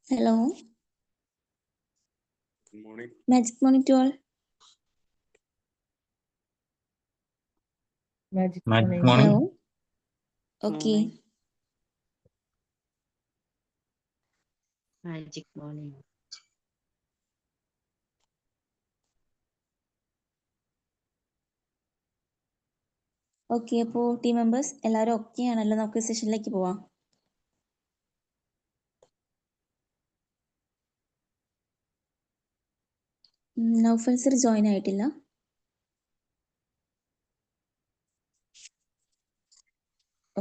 Hello, Good morning. Magic Morning to all. Magic Magic morning. morning. Hello. Okay. Magic morning. Okay, അപ്പോൾ team members എല്ലാവരും okay ആണല്ലോ? നമുക്ക് സെഷനിലേക്ക് പോവാം. Naufal sir join ആയിട്ടില്ല.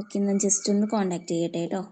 ഓക്കെ, ഞാൻ ജസ്റ്റ് ഒന്ന് കോണ്ടാക്ട് ചെയ്യട്ടെ കേട്ടോ.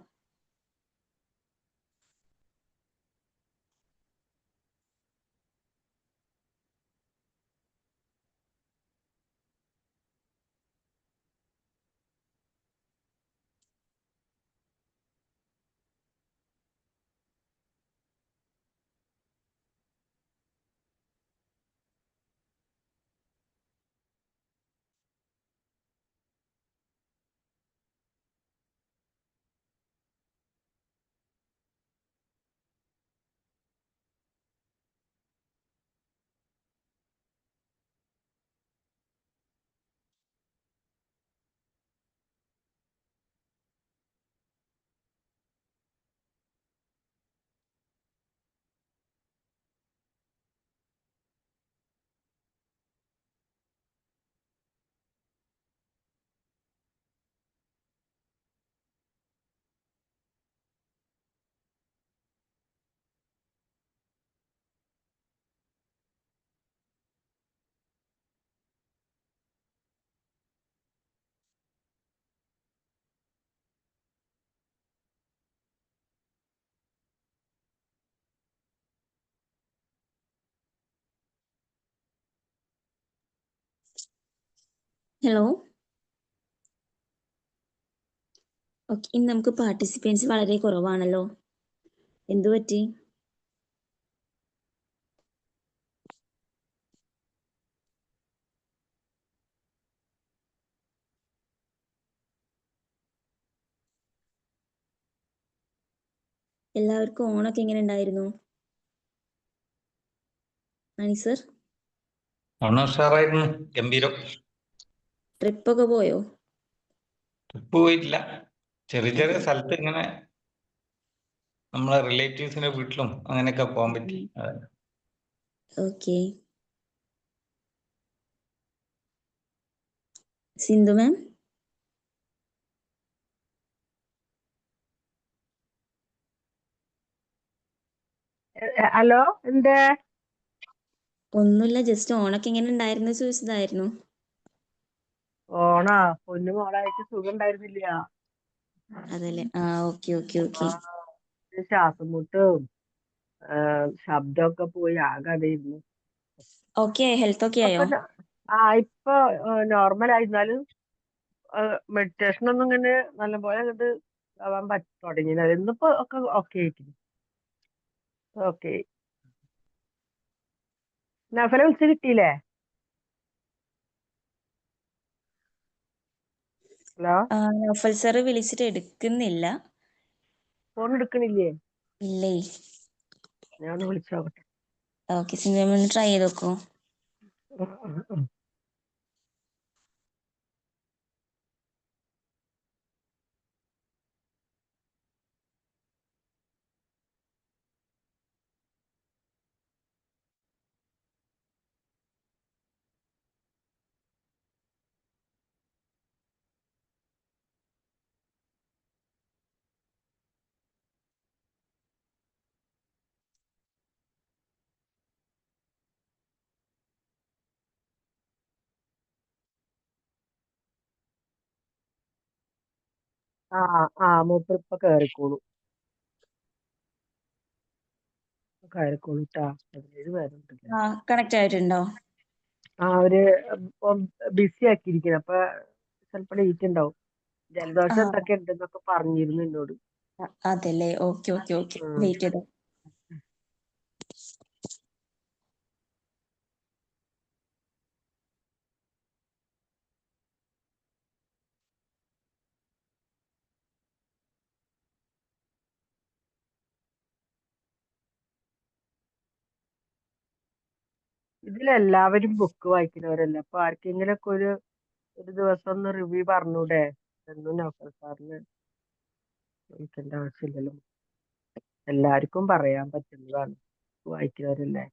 ഹലോ. ഓക്കെ, ഇന്ന് നമുക്ക് പാർട്ടിസിപ്പൻസ് വളരെ കുറവാണല്ലോ. എന്തു പറ്റി? എല്ലാവർക്കും ഓണൊക്കെ എങ്ങനെ ഉണ്ടായിരുന്നു? അനി സർ, ഓണം ഉഷാറായിരുന്നു. ഗംഭീരം. ട്രിപ്പൊക്കെ പോയോ? ട്രിപ്പ് പോയിട്ടില്ല. ചെറിയ ചെറിയ സ്ഥലത്ത് ഇങ്ങനെ നമ്മളെ റിലേറ്റീവ്സിന്റെ വീട്ടിലും അങ്ങനെയൊക്കെ പോകാൻ പറ്റി. ഓക്കെ. സിന്ധു മാം, ഹലോ, എന്തേ? ഒന്നുമില്ല, ജസ്റ്റ് ഓണൊക്കെ എങ്ങനെ ഉണ്ടായിരുന്നു ചോദിച്ചതായിരുന്നു. ഓണാ പൊന്നു മോളായിട്ട് സുഖം ഉണ്ടായിരുന്നില്ല. അതല്ലേ, ആ ഓക്കെ ഓക്കെ ഓക്കെ. ശ്വാസം മുട്ടും ശബ്ദമൊക്കെ പോയി ആകെ അതായിരുന്നു. ഓക്കെ, ഹെൽത്ത് ഒക്കെ ആയോ? ഇപ്പൊ നോർമൽ ആയിരുന്നാലും മെഡിറ്റേഷൻ ഒന്നും ഇങ്ങനെ നല്ലപോലെ അങ്ങോട്ട് ആവാൻ തുടങ്ങിയില്ല. ഇന്നിപ്പോ ഒക്കെ ഓക്കെ ആയിട്ടില്ല. ഓക്കെ. നഫലെ വിളിച്ച് കിട്ടിയില്ലേ? ഹലോ, നൗഫൽ സാറ് വിളിച്ചിട്ട് എടുക്കുന്നില്ല. ഫോൺ എടുക്കണില്ലേ? ഇല്ലേ. ഞാൻ ഒന്ന് വിളിച്ചു നോക്കട്ടെ. ഓക്കെ, സിന്ധു മാം ട്രൈ ചെയ്ത് നോക്കൂ. മൂപ്പർ ഇപ്പൊ കയറിക്കോളൂ. കയറിക്കോളൂ ട്ടാ. 17 പേരുണ്ടല്ലോ. കണക്ട് ആയിട്ടുണ്ടോ? അവര് ബിസി ആക്കിയിരിക്കണം. അപ്പൊ ചിലപ്പോ ലേറ്റ് ഉണ്ടാവും. ജലദോഷം എന്തൊക്കെ ഉണ്ടെന്നൊക്കെ പറഞ്ഞിരുന്നു എന്നോട്. അതല്ലേ, ഓക്കെ ഓക്കെ ഓക്കെ, വെയിറ്റ് ചെയ്തോ. ഇതിലെല്ലാവരും ബുക്ക് വായിക്കുന്നവരല്ല. അപ്പൊ ആർക്കെങ്കിലും ഒക്കെ ഒരു ദിവസം ഒന്ന് റിവ്യൂ പറഞ്ഞൂടെ? എന്നും നൗഫൽ സാറിന് ചോദിക്കേണ്ട ആവശ്യമില്ലല്ലോ. എല്ലാവർക്കും പറയാൻ പറ്റുന്നതാണ്. വായിക്കുന്നവരല്ലേ.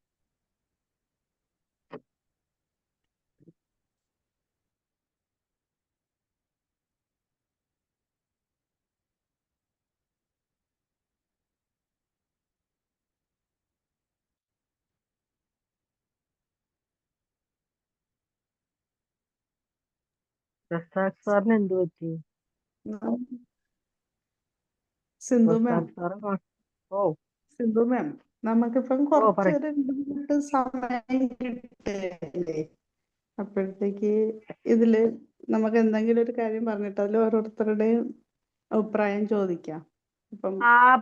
റസാഖ് സാറിന് എന്ത് പറ്റി? സിന്ധു മാം റസാഖ് സാറ് ഓ സിന്ധു മാം നമുക്കിപ്പം ഓ പറ കുറച്ചൊരു 2 മിനിറ്റ് സമയം കിട്ടില്ലേ? അപ്പോഴത്തേക്ക് ഇതില് നമുക്ക് എന്തെങ്കിലും ഒരു കാര്യം പറഞ്ഞിട്ട് അതിൽ ഓരോരുത്തരുടെയും അഭിപ്രായം ചോദിക്കാം. ഇപ്പം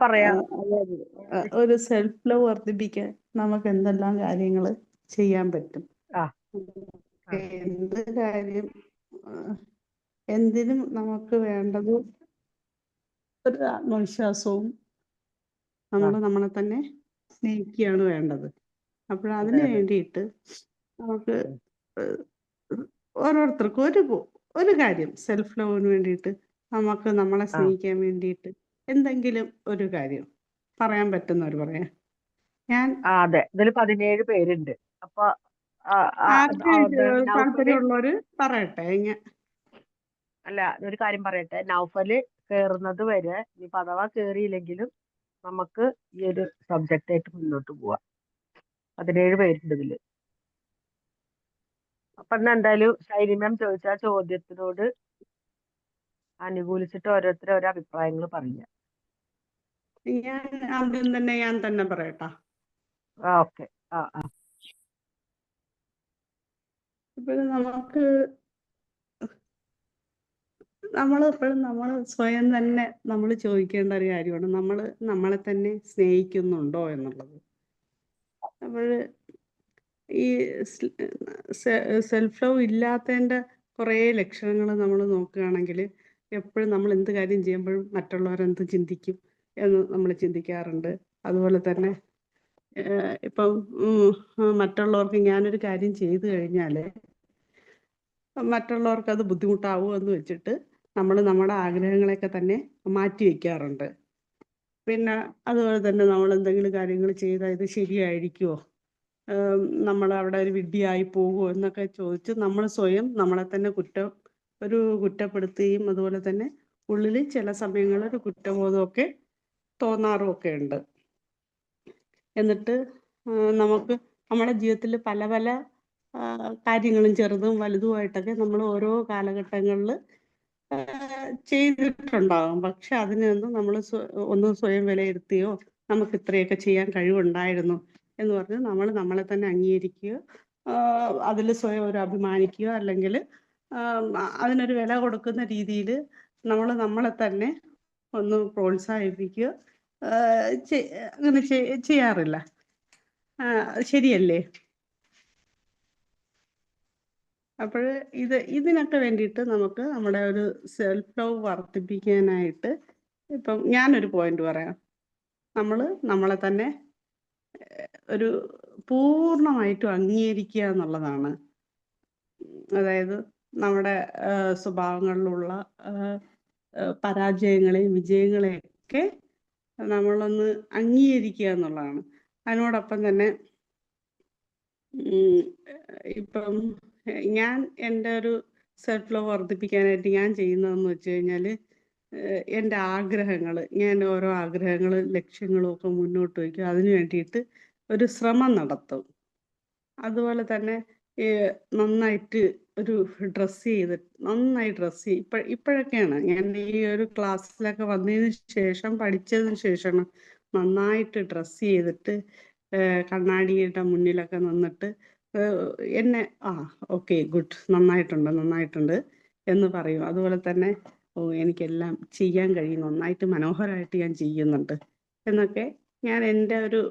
പറയാം. അതായത് ഒരു സെൽഫ് ലവ് വർദ്ധിപ്പിക്കാൻ നമുക്ക് എന്തെല്ലാം കാര്യങ്ങൾ ചെയ്യാൻ പറ്റും? ആ എന്ത് കാര്യം എന്തിനും നമുക്ക് വേണ്ടത് ഒരു ആത്മവിശ്വാസവും നമ്മൾ നമ്മളെ തന്നെ സ്നേഹിക്കുകയാണ് വേണ്ടത്. അപ്പോൾ അതിന് വേണ്ടിയിട്ട് നമുക്ക് ഓരോരുത്തർക്കും ഒരു കാര്യം സെൽഫ് ലവിന് വേണ്ടിയിട്ട് നമുക്ക് നമ്മളെ സ്നേഹിക്കാൻ വേണ്ടിയിട്ട് എന്തെങ്കിലും ഒരു കാര്യം പറയാൻ പറ്റുന്നവർ പറയാം. ഞാൻ അതെ, ഇതിൽ 17 പേരുണ്ട്. അപ്പൊ താല്പര്യമുള്ളവര് പറയട്ടെ. അല്ല, ഒരു കാര്യം പറയട്ടെ. നൗഫല് കേറുന്നത് വരെ ഇനിയിപ്പോ അഥവാ കേറിയില്ലെങ്കിലും നമുക്ക് ഈ ഒരു സബ്ജക്റ്റ് ആയിട്ട് മുന്നോട്ട് പോവാം. 17 പേരുണ്ട് ഇതില്. അപ്പൊ എന്തായാലും ഷൈനി മാം ചോദിച്ച ആ ചോദ്യത്തിനോട് അനുകൂലിച്ചിട്ട് ഓരോരുത്തരും ഓരോ അഭിപ്രായങ്ങൾ പറയാം. ഞാൻ ആദ്യം തന്നെ ഞാൻ തന്നെ പറയട്ടാ. ഓക്കെ. ഇപ്പൊ നമ്മൾ സ്വയം തന്നെ നമ്മൾ ചോദിക്കേണ്ട ഒരു കാര്യമാണ്, നമ്മൾ നമ്മളെ തന്നെ സ്നേഹിക്കുന്നുണ്ടോ എന്നുള്ളത്. അപ്പോൾ ഈ സെൽഫ് ലവ് ഇല്ലാത്തതിൻ്റെ കുറേ ലക്ഷണങ്ങൾ നമ്മൾ നോക്കുകയാണെങ്കിൽ എപ്പോഴും നമ്മൾ എന്ത് കാര്യം ചെയ്യുമ്പോഴും മറ്റുള്ളവരെന്ത് ചിന്തിക്കും എന്ന് നമ്മൾ ചിന്തിക്കാറുണ്ട്. അതുപോലെ തന്നെ ഇപ്പം മറ്റുള്ളവർക്ക് ഞാനൊരു കാര്യം ചെയ്തു കഴിഞ്ഞാൽ മറ്റുള്ളവർക്ക് അത് ബുദ്ധിമുട്ടാവുമോ എന്ന് വെച്ചിട്ട് നമ്മൾ നമ്മുടെ ആഗ്രഹങ്ങളെയൊക്കെ തന്നെ മാറ്റി വയ്ക്കാറുണ്ട്. പിന്നെ അതുപോലെ തന്നെ നമ്മൾ എന്തെങ്കിലും കാര്യങ്ങൾ ചെയ്താൽ ഇത് ശരിയായിരിക്കുമോ, നമ്മൾ അവിടെ ഒരു വിഡ്ഢിയായി പോകുമോ എന്നൊക്കെ ചോദിച്ച് നമ്മൾ സ്വയം നമ്മളെ തന്നെ കുറ്റപ്പെടുത്തുകയും അതുപോലെ തന്നെ ഉള്ളിൽ ചില സമയങ്ങളിൽ ഒരു കുറ്റബോധമൊക്കെ തോന്നാറുമൊക്കെ ഉണ്ട്. എന്നിട്ട് നമുക്ക് നമ്മുടെ ജീവിതത്തിൽ പല പല കാര്യങ്ങളും ചെറുതും വലുതുമായിട്ടൊക്കെ നമ്മൾ ഓരോ കാലഘട്ടങ്ങളിൽ ചെയ്തിട്ടുണ്ടാകും. പക്ഷെ അതിനൊന്നും നമ്മൾ ഒന്ന് സ്വയം വിലയിരുത്തുകയോ നമുക്ക് ഇത്രയൊക്കെ ചെയ്യാൻ കഴിവുണ്ടായിരുന്നു എന്ന് പറഞ്ഞ് നമ്മൾ നമ്മളെ തന്നെ അംഗീകരിക്കുകയോ അതിൽ സ്വയം ഒരു അഭിമാനിക്കുകയോ അല്ലെങ്കിൽ അതിനൊരു വില കൊടുക്കുന്ന രീതിയിൽ നമ്മൾ നമ്മളെ തന്നെ ഒന്ന് പ്രോത്സാഹിപ്പിക്കുകയോ അങ്ങനെ ചെയ്യാറില്ല. ശരിയല്ലേ? അപ്പോൾ ഇതിനൊക്കെ വേണ്ടിയിട്ട് നമുക്ക് നമ്മുടെ ഒരു സെൽഫ് ലവ് വർദ്ധിപ്പിക്കാനായിട്ട് ഇപ്പം ഞാനൊരു പോയിന്റ് പറയാം. നമ്മൾ നമ്മളെ തന്നെ ഒരു പൂർണ്ണമായിട്ടും അംഗീകരിക്കുക എന്നുള്ളതാണ്. അതായത് നമ്മുടെ സ്വഭാവങ്ങളിലുള്ള പരാജയങ്ങളെയും വിജയങ്ങളെയൊക്കെ നമ്മളൊന്ന് അംഗീകരിക്കുക എന്നുള്ളതാണ്. അതിനോടൊപ്പം തന്നെ ഇപ്പം ഞാൻ എൻ്റെ ഒരു സെൽഫ് ലവ് വർദ്ധിപ്പിക്കാനായിട്ട് ഞാൻ ചെയ്യുന്നതെന്ന് വെച്ച് കഴിഞ്ഞാൽ എൻ്റെ ഞാൻ ഓരോ ആഗ്രഹങ്ങളും ലക്ഷ്യങ്ങളും ഒക്കെ മുന്നോട്ട് വയ്ക്കും. അതിന് വേണ്ടിയിട്ട് ഒരു ശ്രമം നടത്തും. അതുപോലെ തന്നെ നന്നായിട്ട് ഒരു നന്നായി ഡ്രസ്സ് ചെയ്യും. ഇപ്പോഴൊക്കെയാണ് ഞാൻ ഈ ഒരു ക്ലാസ്സിലൊക്കെ വന്നതിന് ശേഷം പഠിച്ചതിന് ശേഷമാണ് നന്നായിട്ട് ഡ്രസ്സ് ചെയ്തിട്ട് കണ്ണാടിയുടെ മുന്നിലൊക്കെ നിന്നിട്ട് എന്നെ ഓക്കെ ഗുഡ്, നന്നായിട്ടുണ്ട് എന്ന് പറയും. അതുപോലെ തന്നെ എനിക്കെല്ലാം ചെയ്യാൻ കഴിയും, നന്നായിട്ട് മനോഹരമായിട്ട് ഞാൻ ചെയ്യുന്നുണ്ട് എന്നൊക്കെ ഞാൻ എൻ്റെ ഒരു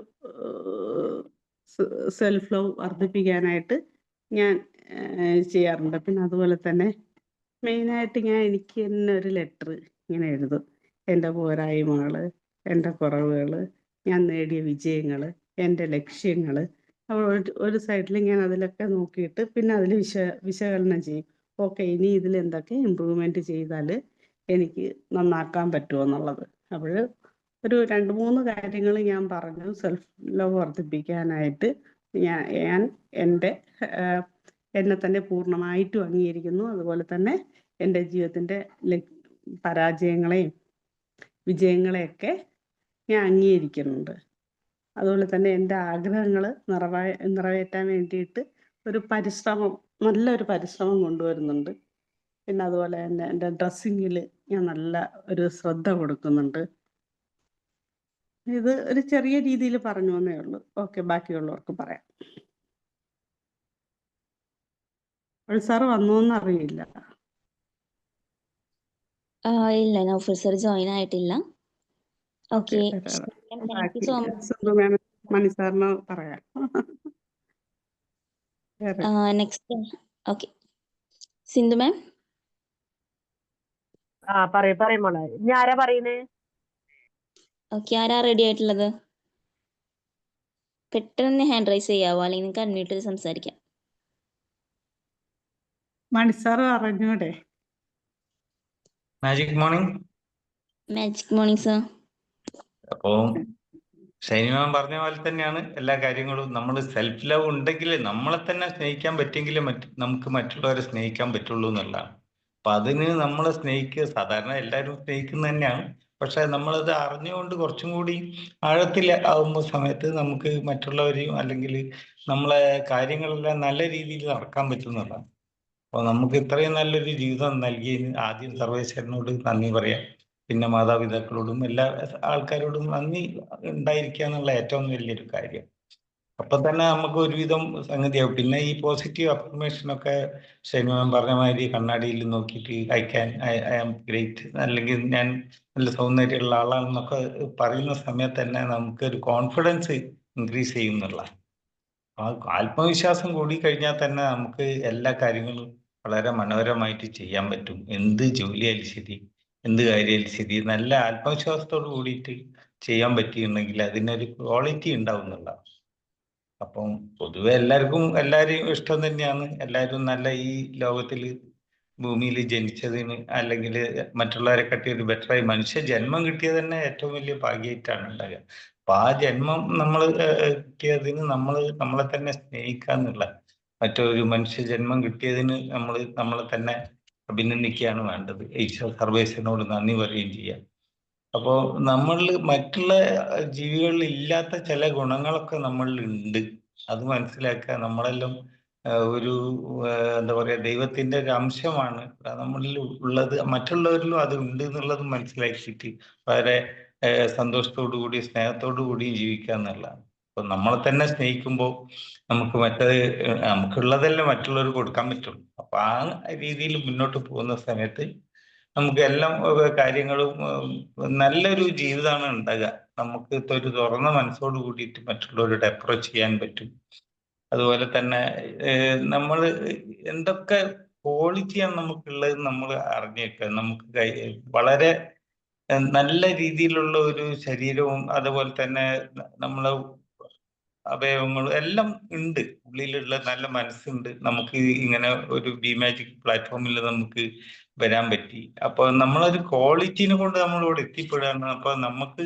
സെൽഫ് ലവ് വർദ്ധിപ്പിക്കാനായിട്ട് ഞാൻ ചെയ്യാറുണ്ട്. പിന്നെ അതുപോലെ തന്നെ മെയിനായിട്ട് എനിക്ക് തന്നെ ഒരു ലെറ്റർ ഇങ്ങനെ എഴുതും. എൻ്റെ പോരായ്മകൾ, എൻ്റെ കുറവുകൾ, ഞാൻ നേടിയ വിജയങ്ങൾ, എൻ്റെ ലക്ഷ്യങ്ങൾ അപ്പോൾ ഒരു സൈഡിൽ ഞാൻ അതിലൊക്കെ നോക്കിയിട്ട് പിന്നെ അതിൽ വിശകലനം ചെയ്യും. ഓക്കെ, ഇനി ഇതിൽ എന്തൊക്കെ ഇമ്പ്രൂവ്മെൻറ്റ് ചെയ്താൽ എനിക്ക് നന്നാക്കാൻ പറ്റുമോ എന്നുള്ളത്. അപ്പോൾ ഒരു 2-3 കാര്യങ്ങൾ ഞാൻ പറഞ്ഞു സെൽഫ് ലവ് വർദ്ധിപ്പിക്കാനായിട്ട്. ഞാൻ എൻ്റെ എന്നെ തന്നെ പൂർണ്ണമായിട്ടും അംഗീകരിക്കുന്നു. അതുപോലെ തന്നെ എൻ്റെ ജീവിതത്തിൻ്റെ പരാജയങ്ങളെയും വിജയങ്ങളെയൊക്കെ ഞാൻ അംഗീകരിക്കുന്നുണ്ട്. അതുപോലെ തന്നെ എൻ്റെ ആഗ്രഹങ്ങൾ നിറവേറ്റാൻ വേണ്ടിയിട്ട് നല്ലൊരു പരിശ്രമം കൊണ്ടുവരുന്നുണ്ട്. പിന്നെ അതുപോലെ തന്നെ എൻ്റെ ഡ്രസ്സിങ്ങിൽ ഞാൻ നല്ല ഒരു ശ്രദ്ധ കൊടുക്കുന്നുണ്ട്. ഇത് ഒരു ചെറിയ രീതിയിൽ പറഞ്ഞു എന്നേ ഉള്ളൂ. ഓക്കെ, ബാക്കിയുള്ളവർക്ക് പറയാം. സാറ് വന്നോന്ന് അറിയില്ല. ഇല്ല, നൗഫൽ സർ ജോയിൻ ആയിട്ടില്ല. Okay, thank you so much. Mani സാറിന് പറയാം. Next okay, Sindhu ma'am. പറയും മോളെ. ഇനി ആരാ പറയുന്നേ? ഓക്കെ, ആരാ റെഡി ആയിട്ടുള്ളത്? പെട്ടെന്ന് ഹാൻഡ് റൈസ് ചെയ്യാവോ, അല്ലെങ്കിൽ നിങ്ങൾക്ക് അൺമ്യൂട്ട് ചെയ്ത് സംസാരിക്കാം. മണി സാറ് അറിഞ്ഞൂടെ? Magic morning. Magic morning sir. അപ്പോൾ ഷൈനിമാൻ പറഞ്ഞ പോലെ തന്നെയാണ് എല്ലാ കാര്യങ്ങളും. നമ്മൾ സെൽഫ് ലവ് ഉണ്ടെങ്കിൽ നമ്മളെ തന്നെ സ്നേഹിക്കാൻ പറ്റിയെങ്കിലേ നമുക്ക് മറ്റുള്ളവരെ സ്നേഹിക്കാൻ പറ്റുള്ളൂ എന്നുള്ളതാണ്. അപ്പൊ അതിന് നമ്മളെ സ്നേഹിക്കുക, സാധാരണ എല്ലാവരും സ്നേഹിക്കുന്നത് തന്നെയാണ്. പക്ഷെ നമ്മളത് അറിഞ്ഞുകൊണ്ട് കുറച്ചും കൂടി ആഴത്തിൽ ആവുമ്പോൾ സമയത്ത് നമുക്ക് മറ്റുള്ളവരെയും അല്ലെങ്കിൽ നമ്മളെ കാര്യങ്ങളെല്ലാം നല്ല രീതിയിൽ നടക്കാൻ പറ്റുന്നതാണ്. അപ്പോൾ നമുക്ക് ഇത്രയും നല്ലൊരു ജീവിതം നൽകിയതിന് ആദ്യം സർവേശ്വരനോട് നന്ദി പറയാം. പിന്നെ മാതാപിതാക്കളോടും എല്ലാ ആൾക്കാരോടും നന്ദി ഉണ്ടായിരിക്കുക എന്നുള്ള ഏറ്റവും വലിയൊരു കാര്യം. അപ്പൊ തന്നെ നമുക്ക് ഒരുവിധം സംഗതിയാവും. പിന്നെ ഈ പോസിറ്റീവ് അഫർമേഷനൊക്കെ ഷൈനിമാൻ പറഞ്ഞ മാതിരി കണ്ണാടിയിൽ നോക്കിയിട്ട് ഐ ആം ഗ്രേറ്റ്, അല്ലെങ്കിൽ ഞാൻ നല്ല സൗന്ദര്യമുള്ള ആളാണെന്നൊക്കെ പറയുന്ന സമയത്ത് തന്നെ നമുക്കൊരു കോൺഫിഡൻസ് ഇൻക്രീസ് ചെയ്യുന്നുള്ള ആത്മവിശ്വാസം കൂടി കഴിഞ്ഞാൽ തന്നെ നമുക്ക് എല്ലാ കാര്യങ്ങളും വളരെ മനോഹരമായിട്ട് ചെയ്യാൻ പറ്റും. എന്ത് ജോലിയായാലും ശരി, എന്ത് കാര്യമായാലും ശരി, നല്ല ആത്മവിശ്വാസത്തോട് കൂടിയിട്ട് ചെയ്യാൻ പറ്റിയിട്ടുണ്ടെങ്കിൽ അതിനൊരു ക്വാളിറ്റി ഉണ്ടാവുന്നുള്ള. അപ്പം പൊതുവെ എല്ലാവരെയും ഇഷ്ടം തന്നെയാണ്. എല്ലാവരും നല്ല ഈ ലോകത്തിൽ ഭൂമിയിൽ ജനിച്ചതിന് അല്ലെങ്കിൽ മറ്റുള്ളവരെ കട്ടി ഒരു ബെറ്ററായി മനുഷ്യ ജന്മം കിട്ടിയത് തന്നെ ഏറ്റവും വലിയ ഭാഗ്യമായിട്ടാണ് ഉണ്ടാകുക. അപ്പൊ ആ ജന്മം നമ്മൾ കിട്ടിയതിന് നമ്മളെ തന്നെ സ്നേഹിക്കാന്നുള്ള, മറ്റൊരു മനുഷ്യ ജന്മം കിട്ടിയതിന് നമ്മളെ തന്നെ അഭിനന്ദിക്കുകയാണ് വേണ്ടത്. ഈശ്വര സർവേശ്വരനോട് നന്ദി പറയുകയും ചെയ്യാം. അപ്പോൾ മറ്റുള്ള ജീവികളിൽ ഇല്ലാത്ത ചില ഗുണങ്ങളൊക്കെ നമ്മളിൽ ഉണ്ട്. അത് മനസ്സിലാക്കുക. നമ്മളെല്ലാം ഒരു എന്താ പറയാ, ദൈവത്തിന്റെ ഒരു അംശമാണ് നമ്മളിൽ ഉള്ളത്. മറ്റുള്ളവരിലും അത് ഉണ്ട് എന്നുള്ളത് മനസ്സിലാക്കിയിട്ട് വളരെ സന്തോഷത്തോടു കൂടി സ്നേഹത്തോടു കൂടിയും ജീവിക്കുക എന്നുള്ളതാണ്. അപ്പൊ നമ്മളെ തന്നെ സ്നേഹിക്കുമ്പോൾ നമുക്ക് നമുക്കുള്ളതെല്ലാം മറ്റുള്ളവർ കൊടുക്കാൻ പറ്റും. അപ്പൊ ആ രീതിയിൽ മുന്നോട്ട് പോകുന്ന സമയത്ത് നമുക്ക് എല്ലാം കാര്യങ്ങളും നല്ലൊരു ജീവിതമാണ് ഉണ്ടാകുക. നമുക്ക് ഒരു തുറന്ന മനസ്സോട് കൂടിയിട്ട് മറ്റുള്ളവരോട് അപ്രോച്ച് ചെയ്യാൻ പറ്റും. അതുപോലെ തന്നെ നമ്മൾ എന്തൊക്കെ ക്വാളിറ്റിയാണ് നമുക്കുള്ളത് നമ്മൾ അറിഞ്ഞേക്കുക. നമുക്ക് വളരെ നല്ല രീതിയിലുള്ള ഒരു ശരീരവും അതുപോലെ തന്നെ നമ്മളെ അവയവങ്ങളും എല്ലാം ഉണ്ട്. ഉള്ളിലുള്ള നല്ല മനസ്സുണ്ട്. നമുക്ക് ഇങ്ങനെ ഒരു ബി മാജിക് പ്ലാറ്റ്ഫോമിൽ നമുക്ക് വരാൻ പറ്റി. അപ്പൊ നമ്മളൊരു ക്വാളിറ്റിനെ കൊണ്ട് നമ്മളിവിടെ എത്തിപ്പെടുകയാണ്. അപ്പൊ നമുക്ക്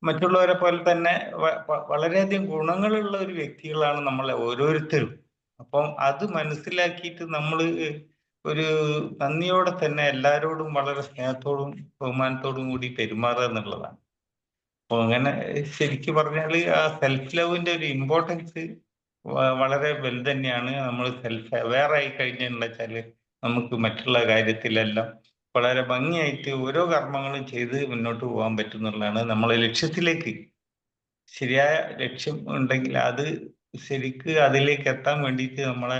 മറ്റുള്ളവരെ പോലെ തന്നെ വളരെയധികം ഗുണങ്ങളുള്ള ഒരു വ്യക്തികളാണ് നമ്മളെ ഓരോരുത്തരും. അപ്പം അത് മനസ്സിലാക്കിയിട്ട് നമ്മൾ ഒരു നന്ദിയോടെ തന്നെ എല്ലാവരോടും വളരെ സ്നേഹത്തോടും ബഹുമാനത്തോടും കൂടി പെരുമാറുക എന്നുള്ളതാണ്. അപ്പൊ അങ്ങനെ ശരിക്കും പറഞ്ഞാൽ ആ സെൽഫ് ലവിന്റെ ഒരു ഇമ്പോർട്ടൻസ് വളരെ വലുത് തന്നെയാണ്. നമ്മൾ സെൽഫ് അവെയർ ആയി കഴിഞ്ഞെന്ന് വെച്ചാല് നമുക്ക് മറ്റുള്ള കാര്യത്തിലെല്ലാം വളരെ ഭംഗിയായിട്ട് ഓരോ കർമ്മങ്ങളും ചെയ്ത് മുന്നോട്ട് പോകാൻ പറ്റുന്നുള്ളതാണ്. നമ്മളെ ലക്ഷ്യത്തിലേക്ക്, ശരിയായ ലക്ഷ്യം ഉണ്ടെങ്കിൽ അത് ശരിക്ക് അതിലേക്ക് എത്താൻ വേണ്ടിയിട്ട് നമ്മളെ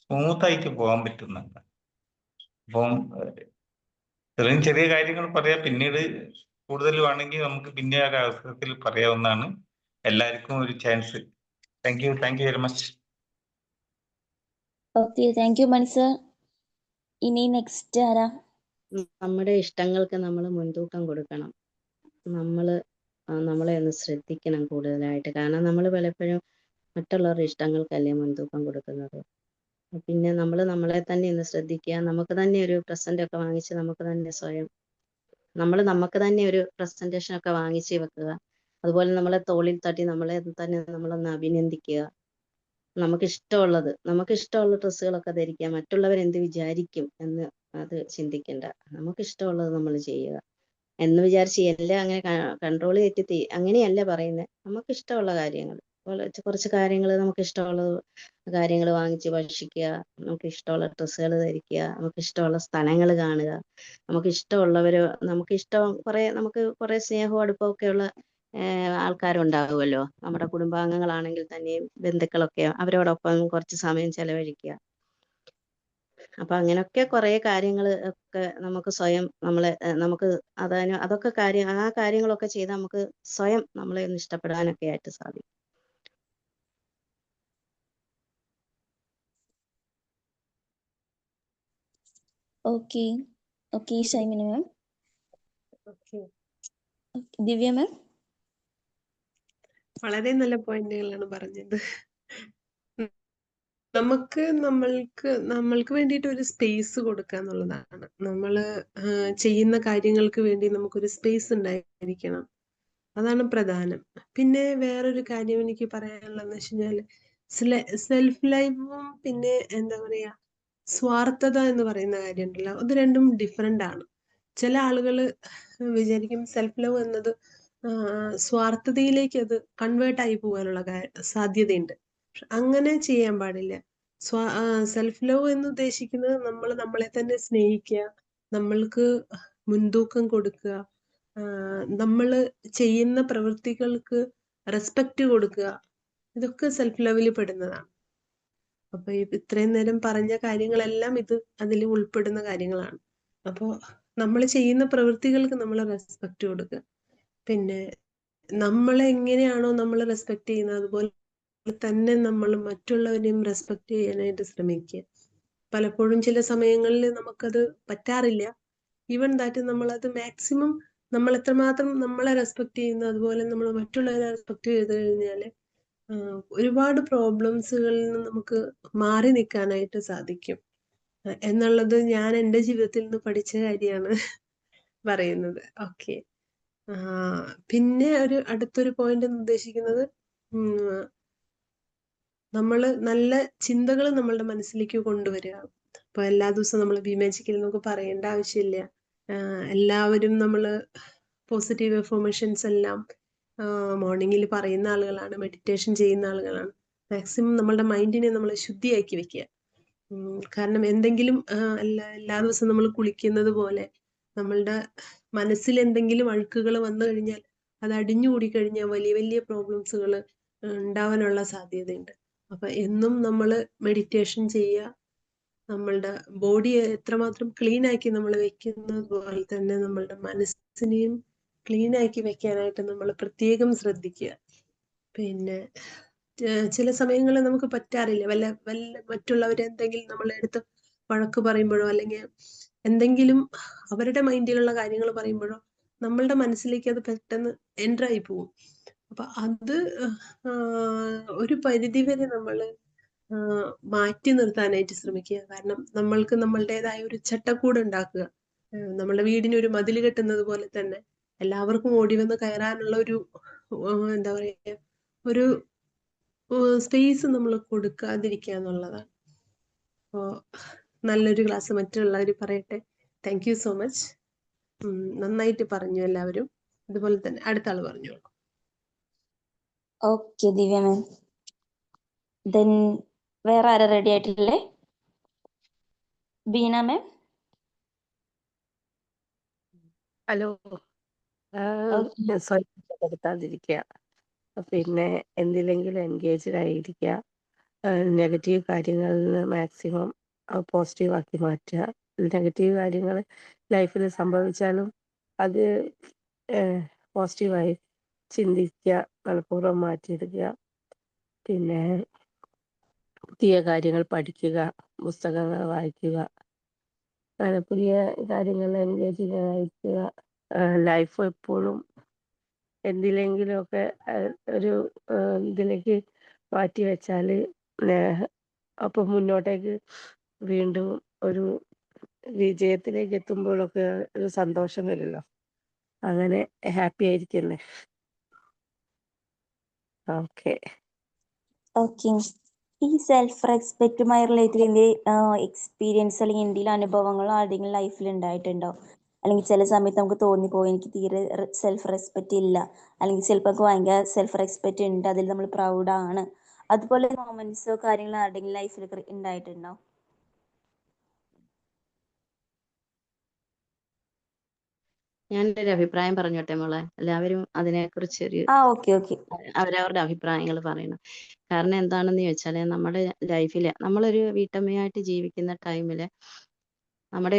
സ്മൂത്തായിട്ട് പോകാൻ പറ്റുന്നുണ്ട്. അപ്പം ഇത്രയും ചെറിയ കാര്യങ്ങൾ പറയാം. പിന്നീട് കൂടുതൽ വേണമെങ്കിൽ നമുക്ക് പിന്നെ ഒരു അവസരത്തിൽ പറയാവുന്നതാണ്. എല്ലാവർക്കും ഒരു chance. Thank you very much. Okay, thank you Mani sir. ഇനി നെക്സ്റ്റ് ആരാ? നമ്മുടെ ഇഷ്ടങ്ങൾക്ക് നമ്മൾ മുൻതൂക്കം കൊടുക്കണം. നമ്മളെ ഒന്ന് ശ്രദ്ധിക്കണം കൂടുതലായിട്ട്. കാരണം നമ്മൾ പലപ്പോഴും മറ്റുള്ളവരുടെ ഇഷ്ടങ്ങൾക്കല്ലേ മുൻതൂക്കം കൊടുക്കുന്നത്. പിന്നെ നമ്മളെ തന്നെ ഒന്ന് ശ്രദ്ധിക്കുക. നമുക്ക് തന്നെ ഒരു പ്രസന്റ് ഒക്കെ വാങ്ങിച്ച് നമുക്ക് തന്നെ സ്വയം നമുക്ക് തന്നെ ഒരു പ്രസന്റേഷൻ ഒക്കെ വാങ്ങിച്ച് വെക്കുക. അതുപോലെ നമ്മളെ തോളിൽ തട്ടി നമ്മളെ തന്നെ നമ്മളൊന്ന് അഭിനന്ദിക്കുക. നമുക്കിഷ്ടമുള്ള ഡ്രസ്സുകളൊക്കെ ധരിക്കുക. മറ്റുള്ളവരെന്ത് വിചാരിക്കും എന്ന് അത് ചിന്തിക്കണ്ട. നമുക്കിഷ്ടമുള്ളത് നമ്മൾ ചെയ്യുക എന്ന് വിചാരിച്ച് എല്ലാം അങ്ങനെ കൺട്രോൾ തെറ്റി അങ്ങനെയല്ല പറയുന്നത്. നമുക്കിഷ്ടമുള്ള കാര്യങ്ങൾ കുറച്ച് കാര്യങ്ങൾ നമുക്കിഷ്ടമുള്ള കാര്യങ്ങൾ വാങ്ങിച്ച് ഭക്ഷിക്കുക. നമുക്കിഷ്ടമുള്ള ഡ്രസ്സുകൾ ധരിക്കുക. നമുക്കിഷ്ടമുള്ള സ്ഥലങ്ങൾ കാണുക. നമുക്ക് കുറെ സ്നേഹവും അടുപ്പമൊക്കെയുള്ള ആൾക്കാരുണ്ടാകുമല്ലോ. നമ്മുടെ കുടുംബാംഗങ്ങളാണെങ്കിൽ തന്നെയും ബന്ധുക്കളൊക്കെ അവരോടൊപ്പം കുറച്ച് സമയം ചെലവഴിക്കുക. അപ്പൊ അങ്ങനെയൊക്കെ കുറെ കാര്യങ്ങൾ ഒക്കെ നമുക്ക് സ്വയം നമുക്ക് അതൊക്കെ കാര്യങ്ങളൊക്കെ ചെയ്ത് നമുക്ക് സ്വയം നമ്മളെ ഒന്ന് ഇഷ്ടപ്പെടാനൊക്കെ ആയിട്ട് സാധിക്കും. ഓക്കെ ഓക്കെ ഷൈമിന മാം. ഓക്കെ, ദിവ്യ മാം. വളരെ നല്ല പോയിന്റുകളാണ് പറഞ്ഞത്. ഉം. നമ്മൾക്ക് വേണ്ടിയിട്ട് ഒരു സ്പേസ് കൊടുക്കുക എന്നുള്ളതാണ്. നമ്മള് ചെയ്യുന്ന കാര്യങ്ങൾക്ക് വേണ്ടി നമുക്കൊരു സ്പേസ് ഉണ്ടായിരിക്കണം. അതാണ് പ്രധാനം. പിന്നെ വേറൊരു കാര്യം എനിക്ക് പറയാനുള്ളതെന്ന് വെച്ച് കഴിഞ്ഞാല് സെൽഫ് ലൈഫും പിന്നെ എന്താ പറയാ സ്വാർത്ഥത എന്ന് പറയുന്ന കാര്യമുണ്ടല്ലോ, അത് രണ്ടും ഡിഫറെന്റ് ആണ്. ചില ആളുകൾ വിചാരിക്കും സെൽഫ് ലവ് എന്നത് സ്വാർത്ഥതയിലേക്ക് അത് കൺവേർട്ട് ആയി പോകാനുള്ള സാധ്യതയുണ്ട്. അങ്ങനെ ചെയ്യാൻ പാടില്ല. സെൽഫ് ലവ് എന്ന് ഉദ്ദേശിക്കുന്നത് നമ്മൾ നമ്മളെ തന്നെ സ്നേഹിക്കുക, നമ്മൾക്ക് മുൻതൂക്കം കൊടുക്കുക, നമ്മൾ ചെയ്യുന്ന പ്രവൃത്തികൾക്ക് റെസ്പെക്റ്റ് കൊടുക്കുക. ഇതൊക്കെ സെൽഫ് ലവിൽ പെടുന്നതാണ്. അപ്പൊ ഇത്രയും നേരം പറഞ്ഞ കാര്യങ്ങളെല്ലാം അതിൽ ഉൾപ്പെടുന്ന കാര്യങ്ങളാണ്. അപ്പോൾ നമ്മൾ ചെയ്യുന്ന പ്രവൃത്തികൾക്ക് നമ്മൾ റെസ്പെക്റ്റ് കൊടുക്കുക. പിന്നെ നമ്മളെ എങ്ങനെയാണോ നമ്മൾ റെസ്പെക്ട് ചെയ്യുന്നത് അതുപോലെ തന്നെ നമ്മൾ മറ്റുള്ളവരെയും റെസ്പെക്ട് ചെയ്യാനായിട്ട് ശ്രമിക്കുക. പലപ്പോഴും ചില സമയങ്ങളിൽ നമുക്കത് പറ്റാറില്ല. ഈവൻ ദാറ്റ് നമ്മളത് മാക്സിമം നമ്മൾ എത്രമാത്രം നമ്മളെ റെസ്പെക്ട് ചെയ്യുന്നു അതുപോലെ നമ്മൾ മറ്റുള്ളവരെ റെസ്പെക്ട് ചെയ്ത് കഴിഞ്ഞാൽ ഒരുപാട് പ്രോബ്ലംസുകളിൽ നിന്ന് നമുക്ക് മാറി നിൽക്കാനായിട്ട് സാധിക്കും എന്നുള്ളത് ഞാൻ എൻ്റെ ജീവിതത്തിൽ നിന്ന് പഠിച്ച കാര്യമാണ് പറയുന്നത്. ഓക്കെ, പിന്നെ അടുത്തൊരു പോയിന്റ് എന്ന് ഉദ്ദേശിക്കുന്നത് നമ്മൾ നല്ല ചിന്തകൾ നമ്മളുടെ മനസ്സിലേക്ക് കൊണ്ടുവരിക. അപ്പൊ എല്ലാ ദിവസവും നമ്മൾ ബി മാജിക്കിൽ നമുക്ക് പറയേണ്ട ആവശ്യമില്ല. എല്ലാവരും നമ്മൾ പോസിറ്റീവ് അഫർമേഷൻസ് എല്ലാം മോർണിംഗിൽ പറയുന്ന ആളുകളാണ്, മെഡിറ്റേഷൻ ചെയ്യുന്ന ആളുകളാണ്. മാക്സിമം നമ്മളുടെ മൈൻഡിനെ നമ്മൾ ശുദ്ധിയാക്കി വെക്കുക. കാരണം എന്തെങ്കിലും എല്ലാ ദിവസവും നമ്മൾ കുളിക്കുന്നത് പോലെ നമ്മളുടെ മനസ്സിൽ എന്തെങ്കിലും അഴുക്കുകൾ വന്നു കഴിഞ്ഞാൽ അത് അടിഞ്ഞുകൂടി കഴിഞ്ഞാൽ വലിയ വലിയ പ്രോബ്ലംസുകൾ ഉണ്ടാവാനുള്ള സാധ്യതയുണ്ട്. അപ്പൊ എന്നും നമ്മൾ മെഡിറ്റേഷൻ ചെയ്യുക. നമ്മളുടെ ബോഡി എത്രമാത്രം ക്ലീൻ ആക്കി നമ്മൾ വെക്കുന്നത് പോലെ തന്നെ നമ്മളുടെ മനസ്സിനെയും ക്ലീൻ ആക്കി വെക്കാനായിട്ട് നമ്മൾ പ്രത്യേകം ശ്രദ്ധിക്കുക. പിന്നെ ചില സമയങ്ങളിൽ നമുക്ക് പറ്റാറില്ല. വല്ല മറ്റുള്ളവരെന്തെങ്കിലും നമ്മളെ അടുത്ത് വഴക്ക് പറയുമ്പോഴോ അല്ലെങ്കിൽ എന്തെങ്കിലും അവരുടെ മൈൻഡിലുള്ള കാര്യങ്ങൾ പറയുമ്പോഴോ നമ്മളുടെ മനസ്സിലേക്ക് അത് പെട്ടെന്ന് എൻ്റർ ആയി പോകും. അപ്പൊ അത് ഒരു പരിധി വരെ നമ്മൾ മാറ്റി നിർത്താനായിട്ട് ശ്രമിക്കുക. കാരണം നമ്മൾക്ക് നമ്മളുടേതായ ഒരു ചട്ടക്കൂട് ഉണ്ടാക്കുക. നമ്മുടെ വീടിന് ഒരു മതിൽ കെട്ടുന്നത് പോലെ തന്നെ എല്ലാവർക്കും ഓടി വന്ന് കയറാനുള്ള ഒരു എന്താ പറയുക ഒരു സ്പേസ് നമ്മൾ കൊടുക്കാതിരിക്കുക എന്നുള്ളതാണ്. അപ്പോൾ നല്ലൊരു ക്ലാസ് മറ്റുള്ളവർ പറയട്ടെ. Thank you so much. നന്നായിട്ട് പറഞ്ഞു എല്ലാവരും. അതുപോലെ തന്നെ അടുത്ത ആള് പറഞ്ഞോളൂ. ഓക്കെ ദിവ്യ മാം. ദെൻ വേറെ ആരാ റെഡി ആയിട്ടില്ലേ? ബീന മാം. ഹലോ. സ്വയം എടുത്താതിരിക്കുക. പിന്നെ എന്തിലെങ്കിലും എൻഗേജ്ഡ് ആയിരിക്കുക. നെഗറ്റീവ് കാര്യങ്ങളിൽ നിന്ന് മാക്സിമം പോസിറ്റീവ് ആക്കി മാറ്റുക. നെഗറ്റീവ് കാര്യങ്ങൾ ലൈഫിൽ സംഭവിച്ചാലും അത് പോസിറ്റീവായി ചിന്തിക്കുക, മനഃപൂർവ്വം മാറ്റിയെടുക്കുക. പിന്നെ പുതിയ കാര്യങ്ങൾ പഠിക്കുക, പുസ്തകങ്ങൾ വായിക്കുക, അങ്ങനെ പുതിയ കാര്യങ്ങൾ എൻഗേജിങ് ആയിരിക്കുക. ലൈഫ് എപ്പോഴും എന്തിലെങ്കിലുമൊക്കെ ഒരു ഇതിലേക്ക് മാറ്റി വെച്ചാൽ അപ്പം മുന്നോട്ടേക്ക് വീണ്ടും ഒരു വിജയത്തിലേക്ക് എത്തുമ്പോഴൊക്കെ ഒരു സന്തോഷം വരുമല്ലോ. അങ്ങനെ ഹാപ്പി ആയിരിക്കുന്നേ. ഓക്കെ. ഓക്കെ. ഈ സെൽഫ് റെസ്പെക്റ്റുമായി റിലേറ്റ് ചെയ്ത് എക്സ്പീരിയൻസ് അല്ലെങ്കിൽ എന്തെങ്കിലും അനുഭവങ്ങളോ ആരുടെയെങ്കിലും ലൈഫിൽ ഉണ്ടായിട്ടുണ്ടോ? അല്ലെങ്കിൽ ചില സമയത്ത് നമുക്ക് തോന്നിപ്പോയി എനിക്ക് തീരെ സെൽഫ് റെസ്പെക്റ്റ് ഇല്ല, അല്ലെങ്കിൽ ചിലപ്പോൾ നമുക്ക് ഭയങ്കര സെൽഫ് റെസ്പെക്റ്റ് ഉണ്ട്, അതിൽ നമ്മൾ പ്രൗഡാണ്. അതുപോലെ മൊമെന്റ്സോ കാര്യങ്ങളോ ആരുടെയെങ്കിലും ലൈഫിൽ ഉണ്ടായിട്ടുണ്ടോ? ഞാനൊരു അഭിപ്രായം പറഞ്ഞോട്ടെ മോളെ? എല്ലാവരും അതിനെക്കുറിച്ചൊരു ഓക്കെ ഓക്കെ. അവരവരുടെ അഭിപ്രായങ്ങൾ പറയണം. കാരണം എന്താണെന്ന് ചോദിച്ചാൽ നമ്മുടെ ലൈഫിൽ നമ്മളൊരു വീട്ടമ്മയായിട്ട് ജീവിക്കുന്ന ടൈമിൽ നമ്മുടെ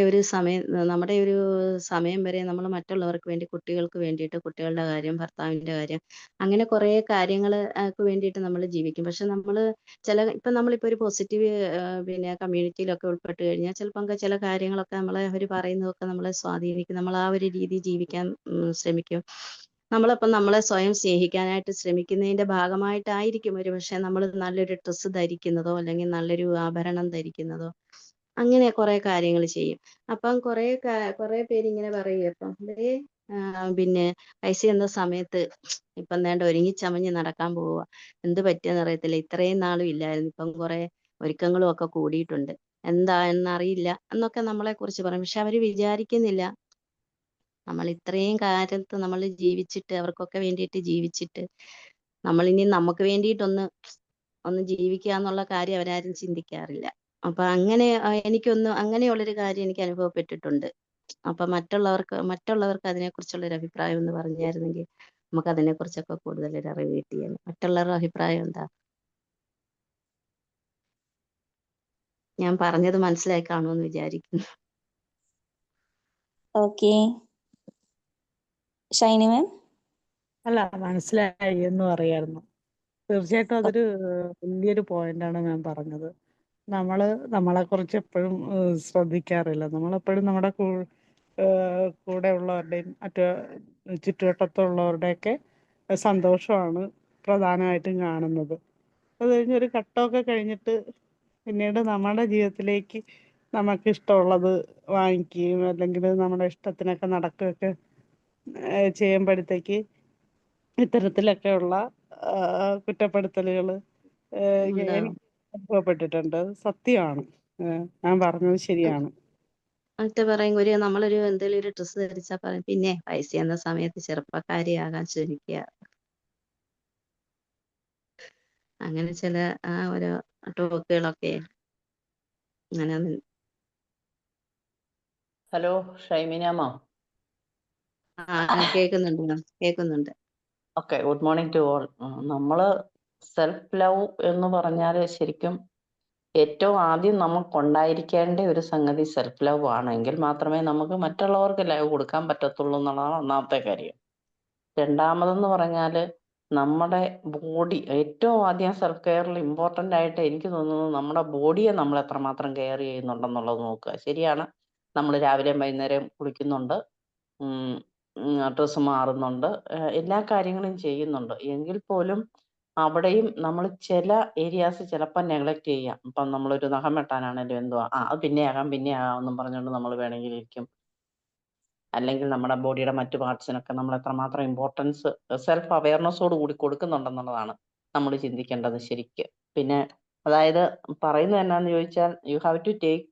ഒരു സമയം വരെ നമ്മൾ മറ്റുള്ളവർക്ക് വേണ്ടി, കുട്ടികൾക്ക് വേണ്ടിയിട്ട്, കുട്ടികളുടെ കാര്യം, ഭർത്താവിൻ്റെ കാര്യം, അങ്ങനെ കുറേ കാര്യങ്ങൾ വേണ്ടിയിട്ട് നമ്മൾ ജീവിക്കും. പക്ഷെ ഇപ്പം നമ്മളിപ്പോൾ ഒരു പോസിറ്റീവ് പിന്നെ കമ്മ്യൂണിറ്റിയിലൊക്കെ ഉൾപ്പെട്ട് കഴിഞ്ഞാൽ ചിലപ്പം ചില കാര്യങ്ങളൊക്കെ അവർ പറയുന്നതൊക്കെ നമ്മളെ സ്വാധീനിക്കും. നമ്മൾ ആ ഒരു രീതി ജീവിക്കാൻ ശ്രമിക്കും. നമ്മളപ്പം നമ്മളെ സ്വയം സ്നേഹിക്കാനായിട്ട് ശ്രമിക്കുന്നതിൻ്റെ ഭാഗമായിട്ടായിരിക്കും ഒരു പക്ഷേ നമ്മൾ നല്ലൊരു ഡ്രസ്സ് ധരിക്കുന്നതോ അല്ലെങ്കിൽ നല്ലൊരു ആഭരണം ധരിക്കുന്നതോ, അങ്ങനെ കുറേ കാര്യങ്ങൾ ചെയ്യും. അപ്പം കുറേ പേര് ഇങ്ങനെ പറയും, അപ്പം പിന്നെ പൈസ എന്ന സമയത്ത് ഇപ്പം വേണ്ട ഒരുങ്ങി ചമഞ്ഞ് നടക്കാൻ പോവുക, എന്ത് പറ്റിയെന്ന് അറിയത്തില്ല, ഇത്രയും നാളും ഇല്ലായിരുന്നു, ഇപ്പം കുറേ ഒരുക്കങ്ങളും ഒക്കെ കൂടിയിട്ടുണ്ട്, എന്താ എന്നറിയില്ല എന്നൊക്കെ നമ്മളെ കുറിച്ച് പറയും. പക്ഷെ അവർ വിചാരിക്കുന്നില്ല നമ്മൾ ഇത്രയും കാലത്ത് നമ്മൾ ജീവിച്ചിട്ട്, അവർക്കൊക്കെ വേണ്ടിയിട്ട് ജീവിച്ചിട്ട്, നമ്മളിനി നമുക്ക് വേണ്ടിയിട്ടൊന്ന് ജീവിക്കുക എന്നുള്ള കാര്യം അവരാരും ചിന്തിക്കാറില്ല. അപ്പൊ അങ്ങനെ അങ്ങനെയുള്ളൊരു കാര്യം എനിക്ക് അനുഭവപ്പെട്ടിട്ടുണ്ട്. അപ്പൊ മറ്റുള്ളവർക്ക് അതിനെക്കുറിച്ചുള്ളൊരു അഭിപ്രായം എന്ന് പറഞ്ഞായിരുന്നെങ്കിൽ നമുക്ക് അതിനെക്കുറിച്ചൊക്കെ കൂടുതലൊരു അറിവ് കിട്ടിയേനെ. മറ്റുള്ളവരുടെ അഭിപ്രായം എന്താ? ഞാൻ പറഞ്ഞത് മനസ്സിലായി കാണുമെന്ന് വിചാരിക്കുന്നു. ഓക്കെ. ഷൈനി മാം? അല്ല, മനസ്സിലായി എന്ന് പറയായിരുന്നു. തീർച്ചയായിട്ടും അതൊരു വലിയൊരു പോയിന്റാണ് ഞാൻ പറഞ്ഞത്. നമ്മളെക്കുറിച്ച് എപ്പോഴും ശ്രദ്ധിക്കാറില്ല. നമ്മളെപ്പോഴും നമ്മുടെ കൂടെ ഉള്ളവരുടെയും ചുറ്റുവട്ടത്തുള്ളവരുടെയൊക്കെ സന്തോഷമാണ് പ്രധാനമായിട്ടും കാണുന്നത്. അത് കഴിഞ്ഞ് ഒരു ഘട്ടമൊക്കെ കഴിഞ്ഞിട്ട് പിന്നീട് നമ്മുടെ ജീവിതത്തിലേക്ക് നമുക്ക് ഇഷ്ടമുള്ളത് വാങ്ങിക്കുകയും അല്ലെങ്കിൽ നമ്മുടെ ഇഷ്ടത്തിനൊക്കെ നടക്കുകയൊക്കെ ചെയ്യുമ്പോഴത്തേക്ക് ഇത്തരത്തിലൊക്കെയുള്ള കുറ്റപ്പെടുത്തലുകൾ ഉണ്ടാവും. എനിക്ക് അനുഭവപ്പെട്ടിട്ടുണ്ട്. സത്യമാണ്, ഞാൻ പറഞ്ഞത് ശരിയാണ്. എന്നിട്ട് പറയും നമ്മളൊരു എന്തെങ്കിലും ഒരു ഡ്രസ്സ് ധരിച്ചാൽ പറയും, പിന്നെ പൈസ എന്ന സമയത്ത് ചെറുപ്പക്കാരിയാകാൻ ശ്രമിക്കുക. അങ്ങനെ ചില ഓരോ ടോക്കുകളൊക്കെ അങ്ങനെ ഹലോ ഷൈമിനാമോ? കേൾക്കുന്നുണ്ട്. Okay, good morning to all. നമ്മൾ സെൽഫ് ലവ് എന്ന് പറഞ്ഞാൽ ശരിക്കും ഏറ്റവും ആദ്യം നമുക്കുണ്ടായിരിക്കേണ്ട ഒരു സംഗതി സെൽഫ് ലവ് ആണെങ്കിൽ മാത്രമേ നമുക്ക് മറ്റുള്ളവർക്ക് ലവ് കൊടുക്കാൻ പറ്റത്തുള്ളൂ എന്നുള്ളതാണ് ഒന്നാമത്തെ കാര്യം. രണ്ടാമതെന്ന് പറഞ്ഞാൽ നമ്മുടെ ബോഡി ഏറ്റവും ആദ്യം സെൽഫ് കെയറിൽ ഇമ്പോർട്ടൻ്റ് ആയിട്ട് എനിക്ക് തോന്നുന്നത് നമ്മുടെ ബോഡിയെ നമ്മൾ എത്രമാത്രം കെയർ ചെയ്യുന്നുണ്ടെന്നുള്ളത് നോക്കുക. ശരിയാണ്, നമ്മൾ രാവിലെയും വൈകുന്നേരം കുളിക്കുന്നുണ്ട്, ഡ്രസ്സ് മാറുന്നുണ്ട്, എല്ലാ കാര്യങ്ങളും ചെയ്യുന്നുണ്ട്. എങ്കിൽ പോലും അവിടെയും നമ്മൾ ചില ഏരിയാസ് ചിലപ്പോൾ നെഗ്ലക്റ്റ് ചെയ്യാം. ഇപ്പം നമ്മളൊരു നഖം വെട്ടാനാണെങ്കിലും എന്തുവാ, അത് പിന്നെ ആകാം എന്നും പറഞ്ഞുകൊണ്ട് നമ്മൾ വേണമെങ്കിൽ ഇരിക്കും. അല്ലെങ്കിൽ നമ്മുടെ ബോഡിയുടെ മറ്റു പാർട്സിനൊക്കെ നമ്മൾ എത്രമാത്രം ഇമ്പോർട്ടൻസ് സെൽഫ് അവയർനെസ്സോട് കൂടി കൊടുക്കുന്നുണ്ടെന്നുള്ളതാണ് നമ്മൾ ചിന്തിക്കേണ്ടത് ശരിക്ക്. പിന്നെ അതായത് പറയുന്നത് എന്നാന്ന് ചോദിച്ചാൽ, you have to take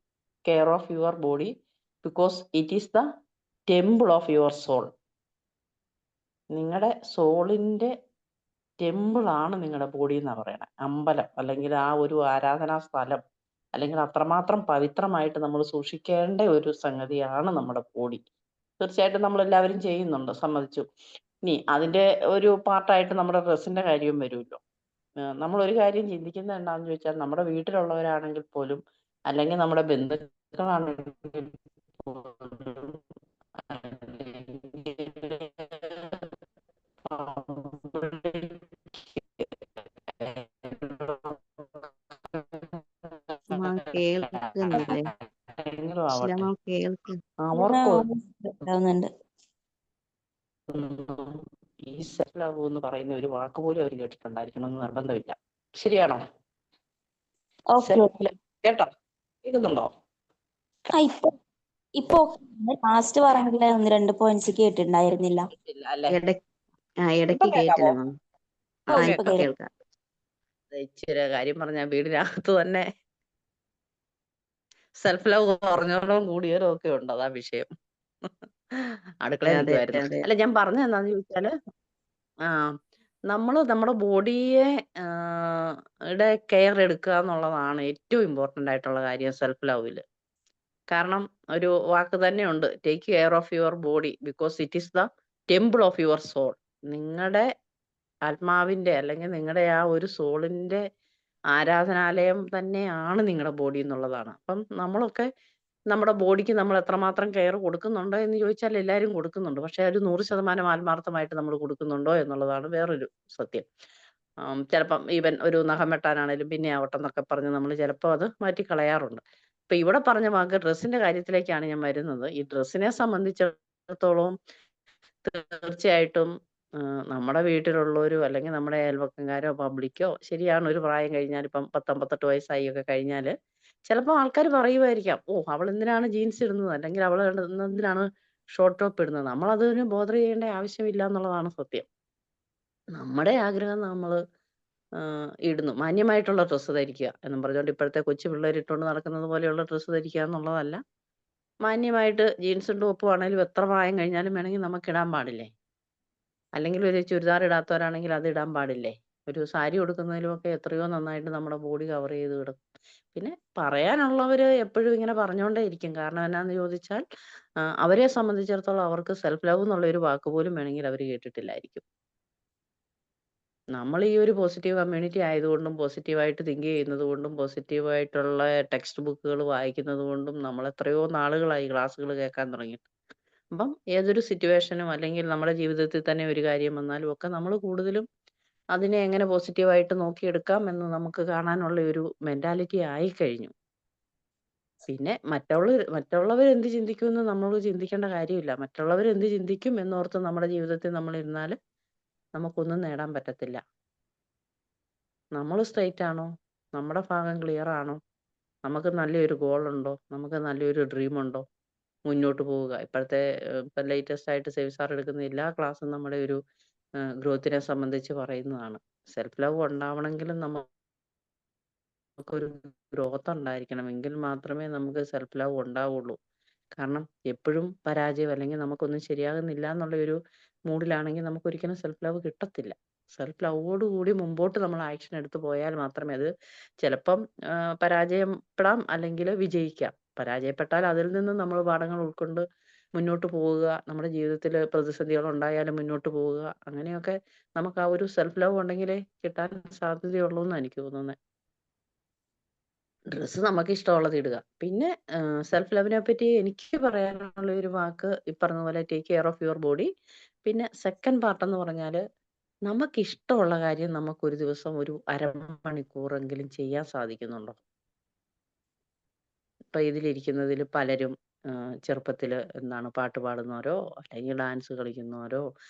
care of your body because it is the temple of your soul. നിങ്ങളുടെ സോളിൻ്റെ ടെമ്പിളാണ് നിങ്ങളുടെ ബോഡി എന്നാണ് പറയണത്. അമ്പലം അല്ലെങ്കിൽ ആ ഒരു ആരാധനാ സ്ഥലം, അല്ലെങ്കിൽ അത്രമാത്രം പവിത്രമായിട്ട് നമ്മൾ സൂക്ഷിക്കേണ്ട ഒരു സംഗതിയാണ് നമ്മുടെ ബോഡി. തീർച്ചയായിട്ടും നമ്മളെല്ലാവരും ചെയ്യുന്നുണ്ട്, സമ്മതിച്ചു. ഇനി അതിൻ്റെ ഒരു പാർട്ടായിട്ട് നമ്മുടെ ഡ്രസ്സിൻ്റെ കാര്യവും വരുമല്ലോ. നമ്മളൊരു കാര്യം ചിന്തിക്കുന്നത് എന്താണെന്ന് ചോദിച്ചാൽ, നമ്മുടെ വീട്ടിലുള്ളവരാണെങ്കിൽ പോലും അല്ലെങ്കിൽ നമ്മുടെ ബന്ധുക്കളാണെങ്കിൽ പോലും കേൾക്കുന്നില്ലേ? ഉണ്ടാവുന്നുണ്ട്. ഈ സെൽഫ് ലവ് എന്ന് പറയുന്ന ഒരു വാക്ക് പോലും അവർ കേട്ടിട്ടുണ്ടായിരിക്കണം എന്ന് നിർബന്ധമില്ല. ശരിയാണോ? ഓക്കെ. സെൽഫ് ലവ് കേട്ടോ? കേൾക്കുന്നുണ്ടോ? ഇപ്പൊ ലാസ്റ്റ് പറഞ്ഞിട്ടുള്ള 1-2 പോയിന്റ്സ് കേട്ടിട്ടുണ്ടായിരുന്നില്ല. ഇല്ല അല്ലേ? ഇപ്പൊ ഇടയ്ക്ക് കേൾക്കാമോ? കേട്ടില്ല മാം. ഇപ്പൊ ഇപ്പൊ കേൾക്കാം. കേൾക്കാം. ഇച്ചിരി കാര്യം പറഞ്ഞ വീടിനകത്ത് തന്നെ സെൽഫ് ലവ് കുറഞ്ഞവരും കൂടിയവരും ഒക്കെ ഉണ്ട്. അതാ വിഷയം. അടുക്കളയിൽ അതെ നിൽക്കുമായിരുന്നു. അതെ അല്ല, ഞാൻ പറഞ്ഞത് എന്താന്ന് ചോദിച്ചാല്, ആ നമ്മള് നമ്മുടെ ബോഡിയെ ടെ കെയർ എടുക്കുക എന്നുള്ളതാണ് ഏറ്റവും ഇമ്പോർട്ടന്റ് ആയിട്ടുള്ള കാര്യം സെൽഫ് ലവില്. കാരണം ഒരു വാക്ക് തന്നെയുണ്ട്, take care of your body because it is the temple of your soul. നിങ്ങളുടെ ആത്മാവിന്റെ അല്ലെങ്കിൽ നിങ്ങളുടെ ആ ഒരു സോളിന്റെ ആരാധനാലയം തന്നെയാണ് നിങ്ങളുടെ ബോഡി എന്നുള്ളതാണ്. അപ്പം നമ്മളൊക്കെ നമ്മുടെ ബോഡിക്ക് നമ്മൾ എത്രമാത്രം കെയർ കൊടുക്കുന്നുണ്ടോ എന്ന് ചോദിച്ചാൽ എല്ലാവരും കൊടുക്കുന്നുണ്ട്. പക്ഷെ ഒരു 100% ആത്മാർത്ഥമായിട്ട് നമ്മൾ കൊടുക്കുന്നുണ്ടോ എന്നുള്ളതാണ് വേറൊരു സത്യം. ചിലപ്പം ഈവൻ ഒരു നഖം വെട്ടാനാണേലും പിന്നെ ആവട്ടെ എന്നൊക്കെ പറഞ്ഞ് നമ്മൾ ചിലപ്പോൾ അത് മാറ്റി കളയാറുണ്ട്. ഇപ്പൊ ഇവിടെ പറഞ്ഞ വാക്ക് ഡ്രസ്സിന്റെ കാര്യത്തിലേക്കാണ് ഞാൻ വരുന്നത്. ഈ ഡ്രസ്സിനെ സംബന്ധിച്ചിടത്തോളം തീർച്ചയായിട്ടും നമ്മുടെ വീട്ടിലുള്ളവരോ അല്ലെങ്കിൽ നമ്മുടെ അയൽവക്കംകാരോ പബ്ലിക്കോ, ശരിയാണ്, ഒരു പ്രായം കഴിഞ്ഞാൽ ഇപ്പം 10-58 വയസ്സായി ഒക്കെ കഴിഞ്ഞാൽ ചിലപ്പോൾ ആൾക്കാർ പറയുമായിരിക്കാം, ഓ അവൾ എന്തിനാണ് ജീൻസ് ഇടുന്നത്, അല്ലെങ്കിൽ അവൾ എന്തിനാണ് ഷോർട്ട് ടോപ്പ് ഇടുന്നത്. നമ്മളതിന് ബോധർ ചെയ്യേണ്ട ആവശ്യമില്ല എന്നുള്ളതാണ് സത്യം. നമ്മുടെ ആഗ്രഹം നമ്മൾ ഇടുന്നു. മാന്യമായിട്ടുള്ള ഡ്രസ്സ് ധരിക്കുക എന്നും പറഞ്ഞുകൊണ്ട് ഇപ്പോഴത്തെ കൊച്ചു പിള്ളേർ ഇട്ടുകൊണ്ട് നടക്കുന്നത് പോലെയുള്ള ഡ്രസ്സ് ധരിക്കുക എന്നുള്ളതല്ല. മാന്യമായിട്ട് ജീൻസും ടോപ്പും ആണെങ്കിലും എത്ര പ്രായം കഴിഞ്ഞാലും വേണമെങ്കിൽ നമുക്ക് ഇടാൻ പാടില്ലേ? അല്ലെങ്കിൽ ഒരു ചുരിദാർ ഇടാത്തവരാണെങ്കിൽ അത് ഇടാൻ പാടില്ലേ? ഒരു സാരി ഉടുക്കുന്നതിലുമൊക്കെ എത്രയോ നന്നായിട്ട് നമ്മുടെ ബോഡി കവർ ചെയ്ത് കിടക്കും. പിന്നെ പറയാനുള്ളവര് എപ്പോഴും ഇങ്ങനെ പറഞ്ഞുകൊണ്ടേ ഇരിക്കും. കാരണം എന്നാന്ന് ചോദിച്ചാൽ അവരെ സംബന്ധിച്ചിടത്തോളം അവർക്ക് സെൽഫ് ലവ് എന്നുള്ള ഒരു വാക്ക് പോലും വേണമെങ്കിൽ അവർ കേട്ടിട്ടില്ലായിരിക്കും. നമ്മൾ ഈ ഒരു പോസിറ്റീവ് കമ്മ്യൂണിറ്റി ആയതുകൊണ്ടും പോസിറ്റീവായിട്ട് തിങ്ക് ചെയ്യുന്നത് കൊണ്ടും പോസിറ്റീവായിട്ടുള്ള ടെക്സ്റ്റ് ബുക്കുകൾ വായിക്കുന്നത് കൊണ്ടും നമ്മൾ എത്രയോ നാളുകളായി ക്ലാസ്സുകൾ കേൾക്കാൻ തുടങ്ങിയിട്ട്. അപ്പം ഏതൊരു സിറ്റുവേഷനും അല്ലെങ്കിൽ നമ്മുടെ ജീവിതത്തിൽ തന്നെ ഒരു കാര്യം വന്നാലും ഒക്കെ നമ്മൾ കൂടുതലും അതിനെ എങ്ങനെ പോസിറ്റീവായിട്ട് നോക്കിയെടുക്കാം എന്ന് നമുക്ക് കാണാനുള്ള ഒരു മെന്റാലിറ്റി ആയി കഴിഞ്ഞു. പിന്നെ മറ്റുള്ളവർ എന്ത് ചിന്തിക്കുമെന്ന് നമ്മൾ ചിന്തിക്കേണ്ട കാര്യമില്ല. മറ്റുള്ളവർ എന്ത് ചിന്തിക്കും എന്നോർത്ത് നമ്മുടെ ജീവിതത്തിൽ നമ്മൾ ഇരുന്നാൽ നമുക്കൊന്നും നേടാൻ പറ്റത്തില്ല. നമ്മൾ സ്ട്രെയിറ്റ് ആണോ, നമ്മുടെ ഭാഗം ക്ലിയർ ആണോ, നമുക്ക് നല്ലൊരു ഗോൾ ഉണ്ടോ, നമുക്ക് നല്ലൊരു ഡ്രീം ഉണ്ടോ, മുന്നോട്ട് പോവുക. ഇപ്പോഴത്തെ ഇപ്പം ലേറ്റസ്റ്റ് ആയിട്ട് സേവ് സാർ എടുക്കുന്ന എല്ലാ ക്ലാസ്സും നമ്മുടെ ഒരു ഗ്രോത്തിനെ സംബന്ധിച്ച് പറയുന്നതാണ്. സെൽഫ് ലവ് ഉണ്ടാവണമെങ്കിലും നമുക്കൊരു ഗ്രോത്ത് ഉണ്ടായിരിക്കണം. എങ്കിൽ മാത്രമേ നമുക്ക് സെൽഫ് ലവ് ഉണ്ടാവുള്ളൂ. കാരണം എപ്പോഴും പരാജയം അല്ലെങ്കിൽ നമുക്കൊന്നും ശരിയാകുന്നില്ല എന്നുള്ള ഒരു മൂഡിലാണെങ്കിൽ നമുക്ക് ഒരിക്കലും സെൽഫ് ലവ് കിട്ടത്തില്ല. സെൽഫ് ലവോട് കൂടി മുമ്പോട്ട് നമ്മൾ ആക്ഷൻ എടുത്ത് പോയാൽ മാത്രമേ അത് ചിലപ്പം പരാജയപ്പെടാം അല്ലെങ്കിൽ വിജയിക്കാം. പരാജയപ്പെട്ടാൽ അതിൽ നിന്ന് നമ്മൾ പാഠങ്ങൾ ഉൾക്കൊണ്ട് മുന്നോട്ട് പോവുക, നമ്മുടെ ജീവിതത്തിൽ പ്രതിസന്ധികൾ ഉണ്ടായാലും മുന്നോട്ട് പോവുക. അങ്ങനെയൊക്കെ നമുക്ക് ആ ഒരു സെൽഫ് ലവ് ഉണ്ടെങ്കിലേ കിട്ടാൻ സാധ്യതയുള്ളൂ എന്നാണ് എനിക്ക് തോന്നുന്നത്. ഡ്രസ്സ് നമുക്ക് ഇഷ്ടമുള്ളത് ഇടുക. പിന്നെ സെൽഫ് ലവിനെ പറ്റി എനിക്ക് പറയാനുള്ള ഒരു വാക്ക് ഈ പറഞ്ഞ പോലെ take care of your body. പിന്നെ സെക്കൻഡ് പാർട്ട് എന്ന് പറഞ്ഞാൽ നമുക്ക് ഇഷ്ടമുള്ള കാര്യം നമുക്ക് ഒരു ദിവസം ഒരു അരമണിക്കൂറെങ്കിലും ചെയ്യാൻ സാധിക്കുന്നുണ്ടോ? ഇപ്പൊ ഇതിലിരിക്കുന്നതിൽ പലരും ചെറുപ്പത്തിൽ എന്താണ് പാട്ട് പാടുന്നവരോ അല്ലെങ്കിൽ ഡാൻസ് കളിക്കുന്നവരോ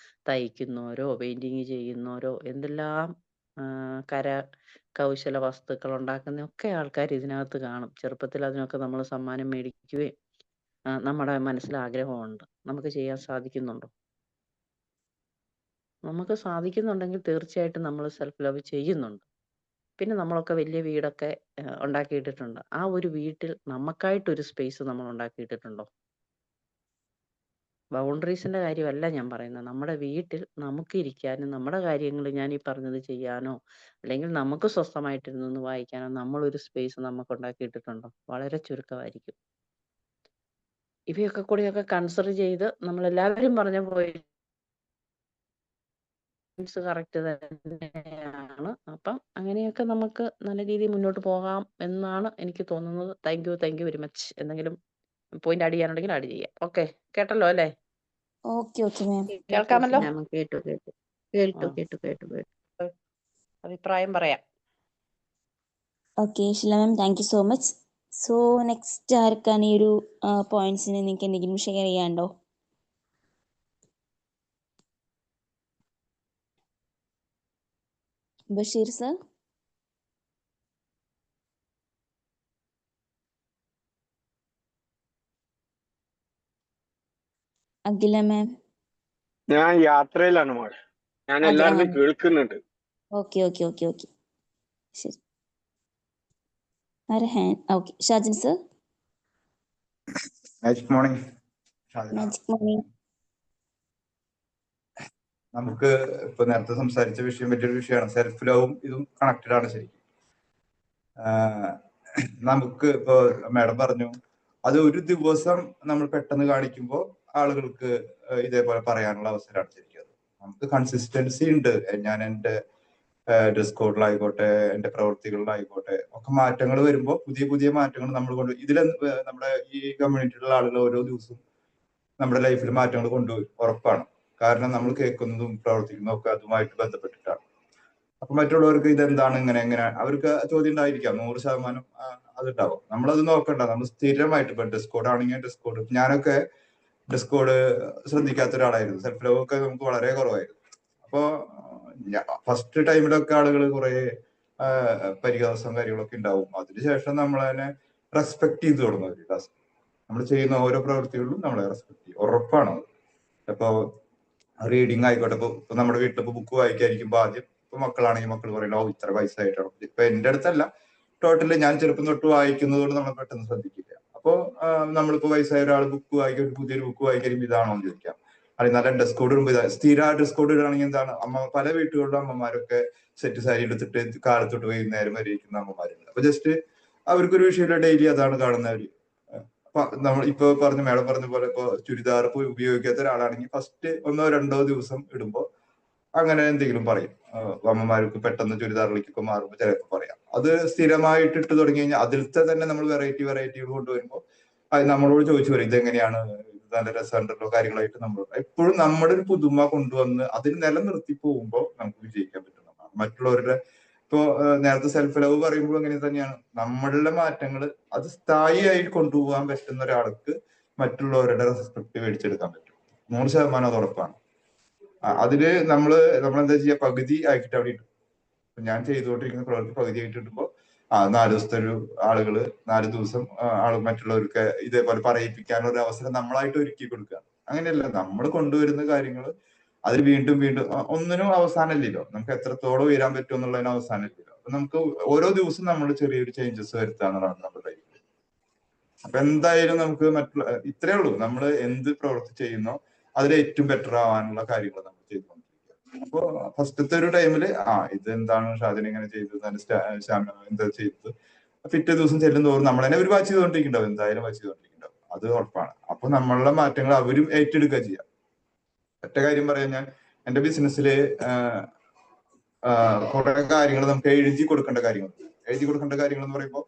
തയ്ക്കുന്നവരോ പെയിന്റിങ് ചെയ്യുന്നവരോ എന്തെല്ലാം കര കൗശല വസ്തുക്കൾ ഉണ്ടാക്കുന്ന ഒക്കെ ആൾക്കാർ ഇതിനകത്ത് കാണും. ചെറുപ്പത്തിൽ അതിനൊക്കെ നമ്മൾ സമ്മാനം മേടിക്കുകയും നമ്മുടെ മനസ്സിൽ ആഗ്രഹമുണ്ട്. നമുക്ക് ചെയ്യാൻ സാധിക്കുന്നുണ്ടോ? നമുക്ക് സാധിക്കുന്നുണ്ടെങ്കിൽ തീർച്ചയായിട്ടും നമ്മൾ സെൽഫ് ലവ് ചെയ്യുന്നുണ്ട്. പിന്നെ നമ്മളൊക്കെ വലിയ വീടൊക്കെ ഉണ്ടാക്കിയിട്ടിട്ടുണ്ട്. ആ ഒരു വീട്ടിൽ നമുക്കായിട്ടൊരു സ്പേസ് നമ്മൾ ഉണ്ടാക്കിയിട്ടിട്ടുണ്ടോ? ബൗണ്ടറീസിന്റെ കാര്യമല്ല ഞാൻ പറയുന്നത്. നമ്മുടെ വീട്ടിൽ നമുക്ക് ഇരിക്കാനും നമ്മുടെ കാര്യങ്ങൾ ഞാൻ ഈ പറഞ്ഞത് ചെയ്യാനോ അല്ലെങ്കിൽ നമുക്ക് സ്വസ്ഥമായിട്ടിരുന്നൊന്ന് വായിക്കാനോ നമ്മളൊരു സ്പേസ് നമുക്ക് ഉണ്ടാക്കിയിട്ടിട്ടുണ്ടോ? വളരെ ചുരുക്കമായിരിക്കും. ഇവയൊക്കെ കൂടിയൊക്കെ കൺസിഡർ ചെയ്ത് നമ്മളെല്ലാവരും പറഞ്ഞ പോയിന്റ്സ് കറക്റ്റ് തന്നെയാണ്. അപ്പം അങ്ങനെയൊക്കെ നമുക്ക് നല്ല രീതിയിൽ മുന്നോട്ട് പോകാം എന്നാണ് എനിക്ക് തോന്നുന്നത്. Thank you very much. എന്തെങ്കിലും പോയിന്റ് ആഡ് ചെയ്യാനുണ്ടെങ്കിൽ ആഡ് ചെയ്യാം. ഓക്കെ, കേട്ടല്ലോ അല്ലേ? Okay ma'am. കേൾക്കാമല്ലോ? കേട്ടു. അഭിപ്രായം പറയാം. Okay Sheela ma'am, thank you so much. So next ആർക്കാണ് ഈ ഒരു പോയിന്റ്സിന് നിങ്ങൾക്ക് എന്തെങ്കിലും ഷെയർ ചെയ്യാനുണ്ടോ? ബഷീർ സർ. അഖില മാം. ഞാൻ യാത്രയിലാണ് മോളെ. ഞാൻ അതെ, എല്ലാവരുടെയും കേൾക്കുന്നുണ്ട്. ഓക്കെ ഓക്കെ ഓക്കെ ഓക്കെ ശരി. Okay, Shajin sir. Magic morning. Magic morning. നമുക്ക് ഇപ്പൊ നേരത്തെ സംസാരിച്ച വിഷയം വലിയൊരു വിഷയമാണ്. സെൽഫ് ലവും ഇതും കണക്റ്റഡ് ആണ് ശരിക്കും. നമുക്ക് ഇപ്പൊ മാഡം പറഞ്ഞു അത് ഒരു ദിവസം നമ്മൾ പെട്ടെന്ന് കാണിക്കുമ്പോൾ ആളുകൾക്ക് ഇതേപോലെ പറയാനുള്ള അവസരമാണ് ശരിക്കും. അത് നമുക്ക് കൺസിസ്റ്റൻസി ഉണ്ട്. ഞാൻ എൻ്റെ ഡ്രസ് കോഡിലായിക്കോട്ടെ, എൻ്റെ പ്രവൃത്തികളിലായിക്കോട്ടെ ഒക്കെ മാറ്റങ്ങൾ വരുമ്പോൾ പുതിയ പുതിയ മാറ്റങ്ങൾ നമ്മൾ നമ്മുടെ ഈ കമ്മ്യൂണിറ്റിയിലുള്ള ആളുകൾ ഓരോ ദിവസവും നമ്മുടെ ലൈഫിൽ മാറ്റങ്ങൾ കൊണ്ടുവരും, ഉറപ്പാണ്. കാരണം നമ്മൾ കേൾക്കുന്നതും പ്രവർത്തിക്കുന്നതും ഒക്കെ അതുമായിട്ട് ബന്ധപ്പെട്ടിട്ടാണ്. അപ്പൊ മറ്റുള്ളവർക്ക് ഇതെന്താണ് ഇങ്ങനെ എങ്ങനെ അവർക്ക് ചോദ്യം ഉണ്ടായിരിക്കാം. 100% അതുണ്ടാവും. നമ്മളത് നോക്കണ്ട. നമ്മൾ സ്ഥിരമായിട്ട് ഇപ്പൊ ഡ്രസ് കോഡ് ആണെങ്കിൽ ഡ്രസ് കോഡ്, ഞാനൊക്കെ ഡ്രസ് കോഡ് ശ്രദ്ധിക്കാത്ത ഒരാളായിരുന്നു. സെൽഫ് ലവ് ഒക്കെ നമുക്ക് വളരെ കുറവായിരുന്നു. അപ്പോ ഫസ്റ്റ് ടൈമിലൊക്കെ ആളുകൾ കുറെ പരിഹാസം കാര്യങ്ങളൊക്കെ ഉണ്ടാവും. അതിനുശേഷം നമ്മൾ അതിനെ റെസ്പെക്ട് ചെയ്ത് തുടങ്ങും. നമ്മൾ ചെയ്യുന്ന ഓരോ പ്രവൃത്തികളിലും നമ്മളെ റെസ്പെക്ട് ചെയ്യും, ഉറപ്പാണ്. ഇപ്പൊ റീഡിങ് ആയിക്കോട്ടെ, ഇപ്പൊ നമ്മുടെ വീട്ടിലിപ്പോ ബുക്ക് വായിക്കാതിരിക്കുമ്പോൾ ആദ്യം ഇപ്പൊ മക്കളാണെങ്കിൽ മക്കൾ പറയണോ ഇത്ര വയസ്സായിട്ടാണ്. ഇപ്പൊ എന്റെ അടുത്തല്ല, ടോട്ടല് ഞാൻ ചെറുപ്പം തൊട്ട് വായിക്കുന്നതുകൊണ്ട് നമ്മൾ പെട്ടെന്ന് ശ്രദ്ധിക്കില്ല. അപ്പോ നമ്മളിപ്പോ വയസ്സായ ഒരാൾ ബുക്ക് വായിക്കും, പുതിയൊരു ബുക്ക് വായിക്കുമ്പോൾ ഇതാണോ എന്ന് ചോദിക്കാം. അല്ലെങ്കിൽ നല്ല ഡ്രസ് കോഡ് ഇടുമ്പോൾ ഇതാ സ്ഥിര ഡ്രസ് കോഡ് ഇടുകയാണെങ്കിൽ എന്താണ്, പല വീട്ടുകളിലും അമ്മമാരൊക്കെ സെറ്റ് സാരി എടുത്തിട്ട് കാലത്തൊട്ട് വൈകുന്നേരം വരെ ഇരിക്കുന്ന അമ്മമാരുണ്ട്. അപ്പൊ ജസ്റ്റ് അവർക്കൊരു വിഷയമില്ല, ഡെയിലി അതാണ് കാണുന്നവര്. നമ്മൾ ഇപ്പൊ മാഡം പറഞ്ഞ പോലെ ഇപ്പൊ ചുരിദാർ ഉപയോഗിക്കാത്ത ഒരാളാണെങ്കിൽ ഫസ്റ്റ് 1-2 ദിവസം ഇടുമ്പോ അങ്ങനെ എന്തെങ്കിലും പറയും. അമ്മമാർക്ക് പെട്ടെന്ന് ചുരിദാറിലേക്കൊക്കെ മാറുമ്പോൾ ചിലപ്പോൾ പറയാം. അത് സ്ഥിരമായിട്ട് ഇട്ട് തുടങ്ങി കഴിഞ്ഞാൽ അതിലത്തെ തന്നെ നമ്മൾ വെറൈറ്റികൾ കൊണ്ടുവരുമ്പോൾ അത് നമ്മളോട് ചോദിച്ചു പറയും ഇതെങ്ങനെയാണ്, നല്ല രസമുണ്ടല്ലോ കാര്യങ്ങളായിട്ട്. നമ്മൾ എപ്പോഴും നമ്മുടെ ഒരു പുതുമ കൊണ്ടുവന്ന് അതിൽ നിലനിർത്തി പോകുമ്പോൾ നമുക്ക് വിജയിക്കാൻ പറ്റുന്നതാണ്. മറ്റുള്ളവരുടെ ഇപ്പോ നേരത്തെ സെൽഫ് ലവ് പറയുമ്പോൾ അങ്ങനെ തന്നെയാണ്. നമ്മളുടെ മാറ്റങ്ങൾ അത് സ്ഥായിയായി കൊണ്ടുപോകാൻ പറ്റുന്ന ഒരാൾക്ക് മറ്റുള്ളവരുടെ റെസ്പെക്ട് മേടിച്ചെടുക്കാൻ പറ്റും. 100% അത് ഉറപ്പാണ്. അതില് നമ്മളെന്താ ചെയ്യുക, പകുതി ആക്കിയിട്ട് അവിടെ ഇട്ടു. ഞാൻ ചെയ്തുകൊണ്ടിരിക്കുന്ന പ്രവൃത്തി പകുതി ആയിട്ട് ഇടുമ്പോൾ 4 ദിവസത്തെ ഒരു ആളുകള് 4 ദിവസം മറ്റുള്ളവർക്ക് ഇതേപോലെ പറയിപ്പിക്കാനുള്ള ഒരു അവസരം നമ്മളായിട്ട് ഒരുക്കി കൊടുക്കുക. അങ്ങനെയല്ല, നമ്മൾ കൊണ്ടുവരുന്ന കാര്യങ്ങൾ അതിൽ വീണ്ടും വീണ്ടും ഒന്നിനും അവസാനമില്ലല്ലോ. നമുക്ക് എത്രത്തോളം ഉയരാൻ പറ്റും എന്നുള്ളതിന് അവസാനമില്ലല്ലോ. അപ്പൊ നമുക്ക് ഓരോ ദിവസം നമ്മൾ ചെറിയൊരു ചേഞ്ചസ് വരുത്താന്നുള്ളതാണ് നമ്മുടെ ലൈഫിൽ. അപ്പൊ എന്തായാലും നമുക്ക് ഇത്രയേ ഉള്ളൂ. നമ്മൾ എന്ത് പ്രവൃത്തി ചെയ്യുന്നോ അതിൽ ഏറ്റവും ബെറ്റർ ആവാനുള്ള കാര്യങ്ങൾ നമ്മൾ ചെയ്തുകൊണ്ടിരിക്കുക. അപ്പൊ ഫസ്റ്റത്തെ ഒരു ടൈമില് ഇത് എന്താണ് ഷാജിൻ ഇങ്ങനെ ചെയ്തത്, എന്താ ചെയ്തത്, പിറ്റേ ദിവസം ചെല്ലും തോറും നമ്മൾ തന്നെ ഒരു വാച്ച് ചെയ്തുകൊണ്ടിരിക്കുന്നുണ്ടാവും, എന്തായാലും വാച്ച് ചെയ്തുകൊണ്ടിരിക്കുന്നുണ്ടാവും. അത് ഉറപ്പാണ്. അപ്പൊ നമ്മളുടെ മാറ്റങ്ങൾ അവരും ഏറ്റെടുക്കുക ചെയ്യാം. ഒറ്റ കാര്യം പറയാൻ, ഞാൻ എന്റെ ബിസിനസ്സില് കുറെ കാര്യങ്ങൾ നമുക്ക് എഴുതി കൊടുക്കേണ്ട കാര്യങ്ങൾ എന്ന് പറയുമ്പോൾ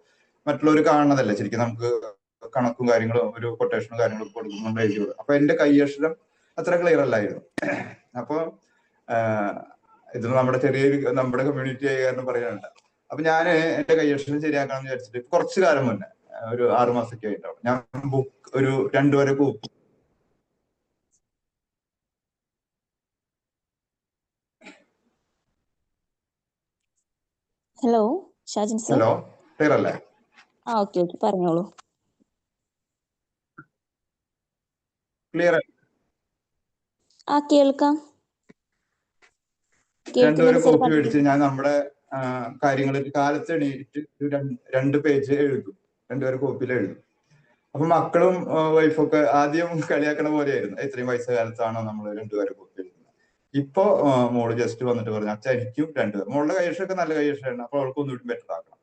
മറ്റുള്ളവർ കാണുന്നതല്ല ശരിക്കും. നമുക്ക് കണക്കും കാര്യങ്ങളും ഒരു കൊട്ടേഷനും കാര്യങ്ങളും കൊടുക്കും, നമ്മൾ എഴുതി കൊടുക്കും. അപ്പൊ എന്റെ കൈയക്ഷരം അത്ര ക്ലിയർ അല്ലായിരുന്നു. അപ്പൊ ഇത് നമ്മുടെ കമ്മ്യൂണിറ്റി ആയ കാരണം പറയാനുണ്ട്. അപ്പൊ ഞാൻ എന്റെ കൈയക്ഷരം ശരിയാക്കണം എന്ന് വിചാരിച്ചിട്ട് കുറച്ചു കാലം മുന്നേ, ഒരു 6 മാസമൊക്കെ ആയിട്ടാവും, ഞാൻ ബുക്ക് ഒരു 2 വരെ copy. Hello Shajin sir. Hello, clear അല്ലേ? ഓക്കെ പറഞ്ഞോളൂ. ക്ലിയർ? കേൾക്കാം. 2 വരെ കോപ്പി മേടിച്ച് ഞാൻ നമ്മുടെ കാര്യങ്ങളിൽ കാലത്ത് എണീറ്റ് 2 പേജ് എഴുതും. 2 വരെ കോപ്പിയിൽ എഴുതും. അപ്പൊ മക്കളും വൈഫൊക്കെ ആദ്യം കളിയാക്കണ പോലെയായിരുന്നു, ഇത്രയും വയസ്സുകാലത്താണോ നമ്മൾ 2 വരെ കോപ്പി എഴുതുന്നത്. ഇപ്പൊ മോള് ജസ്റ്റ് വന്നിട്ട് പറഞ്ഞു അച്ഛാ എനിക്കും 2. മോളുടെ കൈയക്ഷരമൊക്കെ നല്ല കൈയക്ഷരമാണ്, അപ്പൊ അവൾക്ക് ഒന്നുകൂടി ബെറ്റർ ആക്കണം.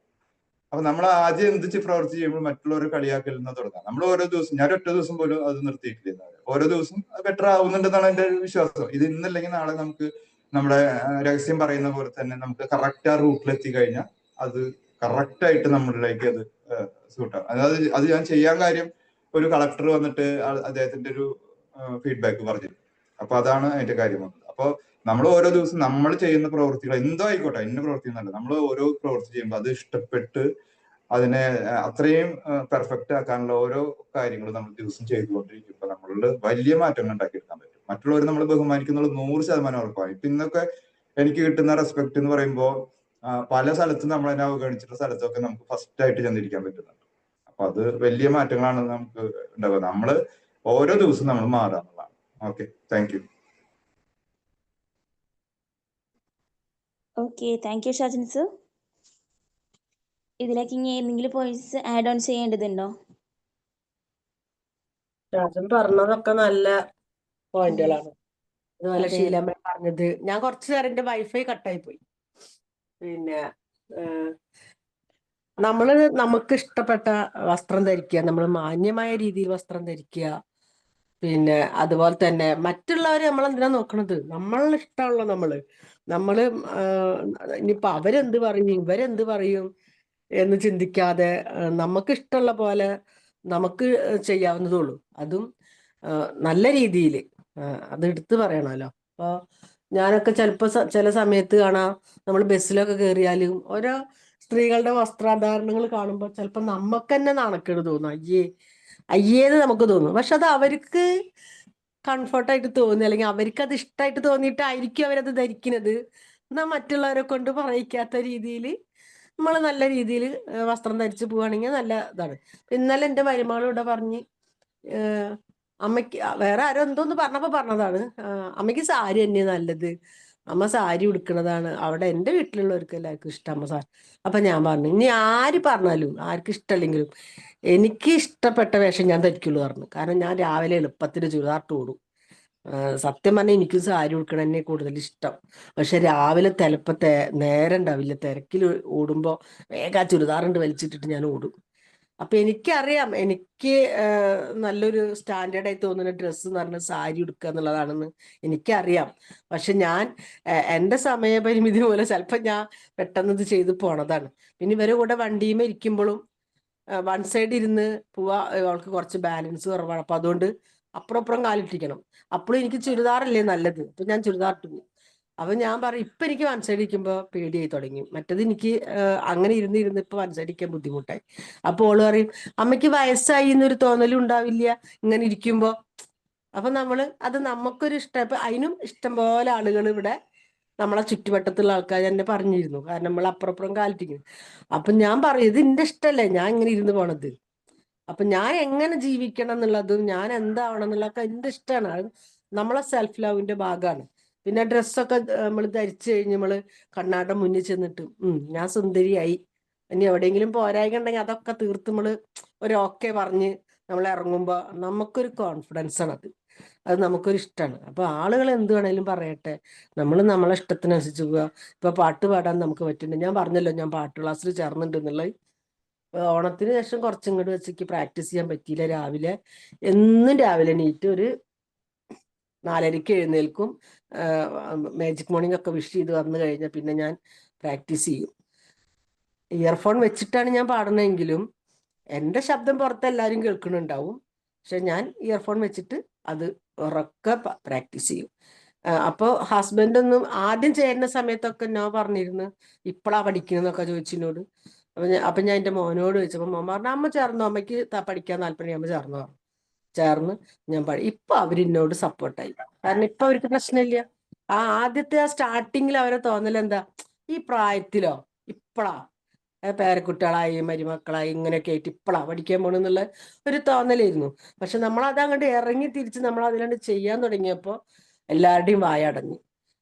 അപ്പൊ നമ്മൾ ആദ്യം എന്ത് പ്രവൃത്തി ചെയ്യുമ്പോൾ മറ്റുള്ളവരെ കളിയാക്കലിൽ നിന്ന് തുടങ്ങാം. നമ്മൾ ഓരോ ദിവസം, ഞാൻ ഒറ്റ ദിവസം പോലും അത് നിർത്തിയിട്ടില്ല. ഓരോ ദിവസം ബെറ്റർ ആവുന്നുണ്ടെന്നാണ് എന്റെ വിശ്വാസം. ഇത് ഇന്നല്ലെങ്കിൽ നാളെ നമുക്ക് നമ്മുടെ രഹസ്യം പറയുന്ന പോലെ തന്നെ നമുക്ക് കറക്റ്റ് ആ റൂട്ടിൽ എത്തിക്കഴിഞ്ഞാൽ അത് കറക്റ്റായിട്ട് നമ്മളിലേക്ക് അത് സൂട്ടാവും. അതായത് അത് ഞാൻ ചെയ്യാൻ കാര്യം, ഒരു കളക്ടർ വന്നിട്ട് അദ്ദേഹത്തിന്റെ ഒരു ഫീഡ്ബാക്ക് പറഞ്ഞു. അപ്പൊ അതാണ് അതിന്റെ കാര്യം വന്നത്. അപ്പൊ നമ്മൾ ഓരോ ദിവസം നമ്മൾ ചെയ്യുന്ന പ്രവൃത്തികൾ എന്തോ ആയിക്കോട്ടെ, ഇന്ന പ്രവൃത്തി എന്നല്ല, നമ്മൾ ഓരോ പ്രവൃത്തി ചെയ്യുമ്പോൾ അത് ഇഷ്ടപ്പെട്ട് അതിനെ അത്രയും പെർഫെക്റ്റ് ആക്കാനുള്ള ഓരോ കാര്യങ്ങളും നമ്മൾ ദിവസം ചെയ്തുകൊണ്ടിരിക്കുമ്പോൾ നമ്മളിൽ വലിയ മാറ്റങ്ങൾ ഉണ്ടാക്കിയെടുക്കാൻ പറ്റും. മറ്റുള്ളവർ നമ്മൾ ബഹുമാനിക്കുന്നുള്ള 100% ഉറപ്പാണ്. ഇപ്പൊ ഇന്നൊക്കെ എനിക്ക് കിട്ടുന്ന റെസ്പെക്ട് എന്ന് പറയുമ്പോൾ പല സ്ഥലത്തും നമ്മൾ തന്നെ അവഗണിച്ചിട്ടുള്ള സ്ഥലത്തൊക്കെ നമുക്ക് ഫസ്റ്റ് ആയിട്ട് ചെന്നിരിക്കാൻ പറ്റുന്നുണ്ട്. അപ്പൊ അത് വലിയ മാറ്റങ്ങളാണ് നമുക്ക് ഉണ്ടാവുക. നമ്മള് ഓരോ ദിവസവും നമ്മൾ മാറുക എന്നുള്ളതാണ്. Okay, thank U. Okay, thank U Shajin sir. ഇതിലേക്ക് ഇനി എന്തെങ്കിലും പോയിന്റ്സ് ആഡ് ഓൺ ചെയ്യേണ്ടതുണ്ടോ? രാജൻ പറഞ്ഞതൊക്കെ നല്ല പോയിന്റുകളാണ്. അതുപോലെ അതെ. ശീലമ്മ പറഞ്ഞത്, ഞാൻ കുറച്ചു നേരം എന്റെ വൈഫൈ കട്ടായി പോയി. പിന്നെ നമ്മള് നമുക്ക് ഇഷ്ടപ്പെട്ട വസ്ത്രം ധരിക്കുക, നമ്മൾ മാന്യമായ രീതിയിൽ വസ്ത്രം ധരിക്കുക. പിന്നെ അതുപോലെ തന്നെ മറ്റുള്ളവര് നമ്മളെന്തിനാ നോക്കണത്? നമ്മളെ ഇഷ്ടമുള്ള നമ്മള് ഇനിയിപ്പൊ അവരെന്ത് പറയും ഇവരെന്ത് പറയും എന്ന് ചിന്തിക്കാതെ നമുക്ക് ഇഷ്ടമുള്ള പോലെ നമുക്ക് ചെയ്യാവുന്നതേ ഉള്ളൂ. അതും നല്ല രീതിയിൽ അത് എടുത്തു പറയണമല്ലോ. അപ്പൊ ഞാനൊക്കെ ചിലപ്പോ ചില സമയത്ത് കാണാം, നമ്മൾ ബസ്സിലൊക്കെ കയറിയാലും ഓരോ സ്ത്രീകളുടെ വസ്ത്രധാരണങ്ങൾ കാണുമ്പോൾ ചിലപ്പോൾ നമുക്ക് തന്നെ നാണക്കേട് തോന്നും. അയ്യേന്ന് നമുക്ക് തോന്നും. പക്ഷെ അത് അവർക്ക് കംഫർട്ടായിട്ട് തോന്നി, അല്ലെങ്കിൽ അവർക്ക് അത് ഇഷ്ടമായിട്ട് തോന്നിയിട്ടായിരിക്കും അവരത് ധരിക്കുന്നത്. എന്നാൽ മറ്റുള്ളവരെ കൊണ്ട് പറയിക്കാത്ത രീതിയിൽ നമ്മൾ നല്ല രീതിയിൽ വസ്ത്രം ധരിച്ച് പോവുകയാണെങ്കിൽ നല്ല ഇതാണ്. ഇന്നലെ എൻ്റെ മരുമകൾ ഇവിടെ പറഞ്ഞ്, അമ്മയ്ക്ക് വേറെ ആരോ എന്തോന്ന് പറഞ്ഞപ്പോ പറഞ്ഞതാണ്, അമ്മയ്ക്ക് സാരി തന്നെ നല്ലത്, അമ്മ സാരി ഉടുക്കുന്നതാണ് അവിടെ എൻ്റെ വീട്ടിലുള്ളവർക്ക് എല്ലാവർക്കും ഇഷ്ടം അമ്മ സാരി. അപ്പൊ ഞാൻ പറഞ്ഞു, ഇനി ആര് പറഞ്ഞാലും ആർക്ക് ഇഷ്ടമല്ലെങ്കിലും എനിക്ക് ഇഷ്ടപ്പെട്ട വേഷം ഞാൻ ധരിക്കുള്ളൂ പറഞ്ഞു. കാരണം ഞാൻ രാവിലെ എളുപ്പത്തിന് ചുരിദാറിട്ട് ഓടും. സത്യം പറഞ്ഞാൽ എനിക്ക് സാരി ഉടുക്കണം തന്നെ കൂടുതൽ ഇഷ്ടം. പക്ഷെ രാവിലെ ചിലപ്പോ നേരം ഉണ്ടാവില്ല, തിരക്കിൽ ഓടുമ്പോ വേഗം ആ ചുരിദാറുണ്ട് വലിച്ചിട്ടിട്ട് ഞാൻ ഓടും. അപ്പൊ എനിക്കറിയാം എനിക്ക് നല്ലൊരു സ്റ്റാൻഡേർഡായി തോന്നുന്ന ഡ്രസ്സ് എന്ന് പറഞ്ഞാൽ സാരി ഉടുക്കുക എന്നുള്ളതാണെന്ന് എനിക്കറിയാം. പക്ഷെ ഞാൻ എൻ്റെ സമയപരിമിതി പോലെ ചിലപ്പോൾ ഞാൻ പെട്ടെന്ന് ഇത് ചെയ്ത് പോണതാണ്. പിന്നെ ഇവരെ കൂടെ വണ്ടിയുമേ ഇരിക്കുമ്പോഴും വൺ സൈഡ് ഇരുന്ന് പോവാ, അവൾക്ക് കുറച്ച് ബാലൻസ് കുറവാണ്. അപ്പൊ അതുകൊണ്ട് അപ്പുറം കാലിട്ടിരിക്കണം. അപ്പോഴും എനിക്ക് ചുരിദാറല്ലേ നല്ലത്, അപ്പൊ ഞാൻ ചുരിദാറിട്ട് പോകും. അപ്പൊ ഞാൻ പറയും, ഇപ്പൊ എനിക്ക് വൺ സൈഡ് ഇരിക്കുമ്പോൾ പേടിയായി തുടങ്ങി. മറ്റത് എനിക്ക് അങ്ങനെ ഇരുന്ന് ഇപ്പൊ വൺ സൈഡ് ഇരിക്കാൻ ബുദ്ധിമുട്ടായി. അപ്പൊ ഓള് പറയും, അമ്മയ്ക്ക് വയസ്സായി എന്നൊരു തോന്നലും ഉണ്ടാവില്ല ഇങ്ങനെ ഇരിക്കുമ്പോ. അപ്പൊ അത് നമുക്കൊരു ഇഷ്ടം. ഇപ്പൊ അതിനും ഇഷ്ടം പോലെ ആളുകൾ ഇവിടെ നമ്മളെ ചുറ്റുവട്ടത്തുള്ള ആൾക്കാർ തന്നെ പറഞ്ഞിരുന്നു. കാരണം നമ്മൾ അപ്പുറം കാലിട്ടിരിക്കുന്നു. അപ്പൊ ഞാൻ പറയും, ഇത് എന്റെ ഇഷ്ടല്ലേ ഞാൻ ഇങ്ങനെ ഇരുന്ന് പോണത്. അപ്പൊ ഞാൻ എങ്ങനെ ജീവിക്കണം എന്നുള്ളതും ഞാൻ എന്താവണം എന്നുള്ളതൊക്കെ എന്റെ ഇഷ്ടമാണ്. അത് നമ്മളെ സെൽഫ് ലവിന്റെ ഭാഗമാണ്. പിന്നെ ഡ്രസ്സൊക്കെ നമ്മൾ ധരിച്ചു കഴിഞ്ഞ് നമ്മള് കണ്ണാടിന്റെ മുന്നിൽ ചെന്നിട്ട് ഞാൻ സുന്ദരിയായി, ഇനി എവിടെയെങ്കിലും പോരായ്ക ഉണ്ടെങ്കിൽ അതൊക്കെ തീർത്ത് നമ്മള് ഒരു ഓക്കെ പറഞ്ഞ് നമ്മൾ ഇറങ്ങുമ്പോ നമുക്കൊരു കോൺഫിഡൻസ് ആണ്. അത് നമുക്കൊരു ഇഷ്ടമാണ്. അപ്പൊ ആളുകൾ എന്ത് വേണേലും പറയട്ടെ, നമ്മൾ നമ്മളെ ഇഷ്ടത്തിനനുസരിച്ച് പോവുക. ഇപ്പൊ പാട്ട് പാടാൻ നമുക്ക് പറ്റുന്നുണ്ട്. ഞാൻ പറഞ്ഞല്ലോ ഞാൻ പാട്ട് ക്ലാസ്സിൽ ചേർന്നിട്ടുണ്ട് എന്നുള്ളത്. ഓണത്തിന് ശേഷം കുറച്ചിങ്ങോട്ട് വെച്ചേക്ക് പ്രാക്ടീസ് ചെയ്യാൻ പറ്റിയില്ല. എന്നും രാവിലെ എണീറ്റ് ഒരു 4:30 എഴുന്നേൽക്കും. മാജിക് മോർണിംഗ് ഒക്കെ വിഷ് ചെയ്ത് വന്നു കഴിഞ്ഞാൽ പിന്നെ ഞാൻ പ്രാക്ടീസ് ചെയ്യും. ഇയർഫോൺ വെച്ചിട്ടാണ് ഞാൻ പാടുന്നതെങ്കിലും എൻ്റെ ശബ്ദം പുറത്ത് എല്ലാവരും കേൾക്കുന്നുണ്ടാവും. പക്ഷെ ഞാൻ ഇയർഫോൺ വെച്ചിട്ട് അത് ഉറക്കെ പ്രാക്ടീസ് ചെയ്യും. അപ്പോൾ ഹസ്ബൻഡ് ഒന്നും ആദ്യം ചേരുന്ന സമയത്തൊക്കെ ഞാൻ പറഞ്ഞിരുന്നു, ഇപ്പളാ പഠിക്കുന്നതൊക്കെ ചോദിച്ചിനോട്. അപ്പൊ ഞാൻ എൻ്റെ മോനോട് ചോദിച്ചപ്പോൾ മോൻ പറഞ്ഞു, അമ്മ ചേർന്നു, അമ്മയ്ക്ക് പഠിക്കാൻ താല്പര്യം, അമ്മ ചേർന്നു പറഞ്ഞു. ചേർന്ന് ഞാൻ ഇപ്പൊ അവരെന്നോട് സപ്പോർട്ടായി. കാരണം ഇപ്പൊ അവർക്ക് പ്രശ്നമില്ല. ആദ്യത്തെ സ്റ്റാർട്ടിങ്ങിൽ അവരെ തോന്നൽ എന്താ, ഈ പ്രായത്തിലോ ഇപ്പളാ പേരക്കുട്ടികളായി മരുമക്കളായി ഇങ്ങനെയൊക്കെ ആയിട്ട് ഇപ്പളാ പഠിക്കാൻ പോണെന്നുള്ള ഒരു തോന്നലായിരുന്നു. പക്ഷെ നമ്മളത് അങ്ങോട്ട് ഇറങ്ങി തിരിച്ച് നമ്മൾ അതിലാണ്ട് ചെയ്യാൻ തുടങ്ങിയപ്പോ എല്ലാവരുടെയും വായടഞ്ഞു.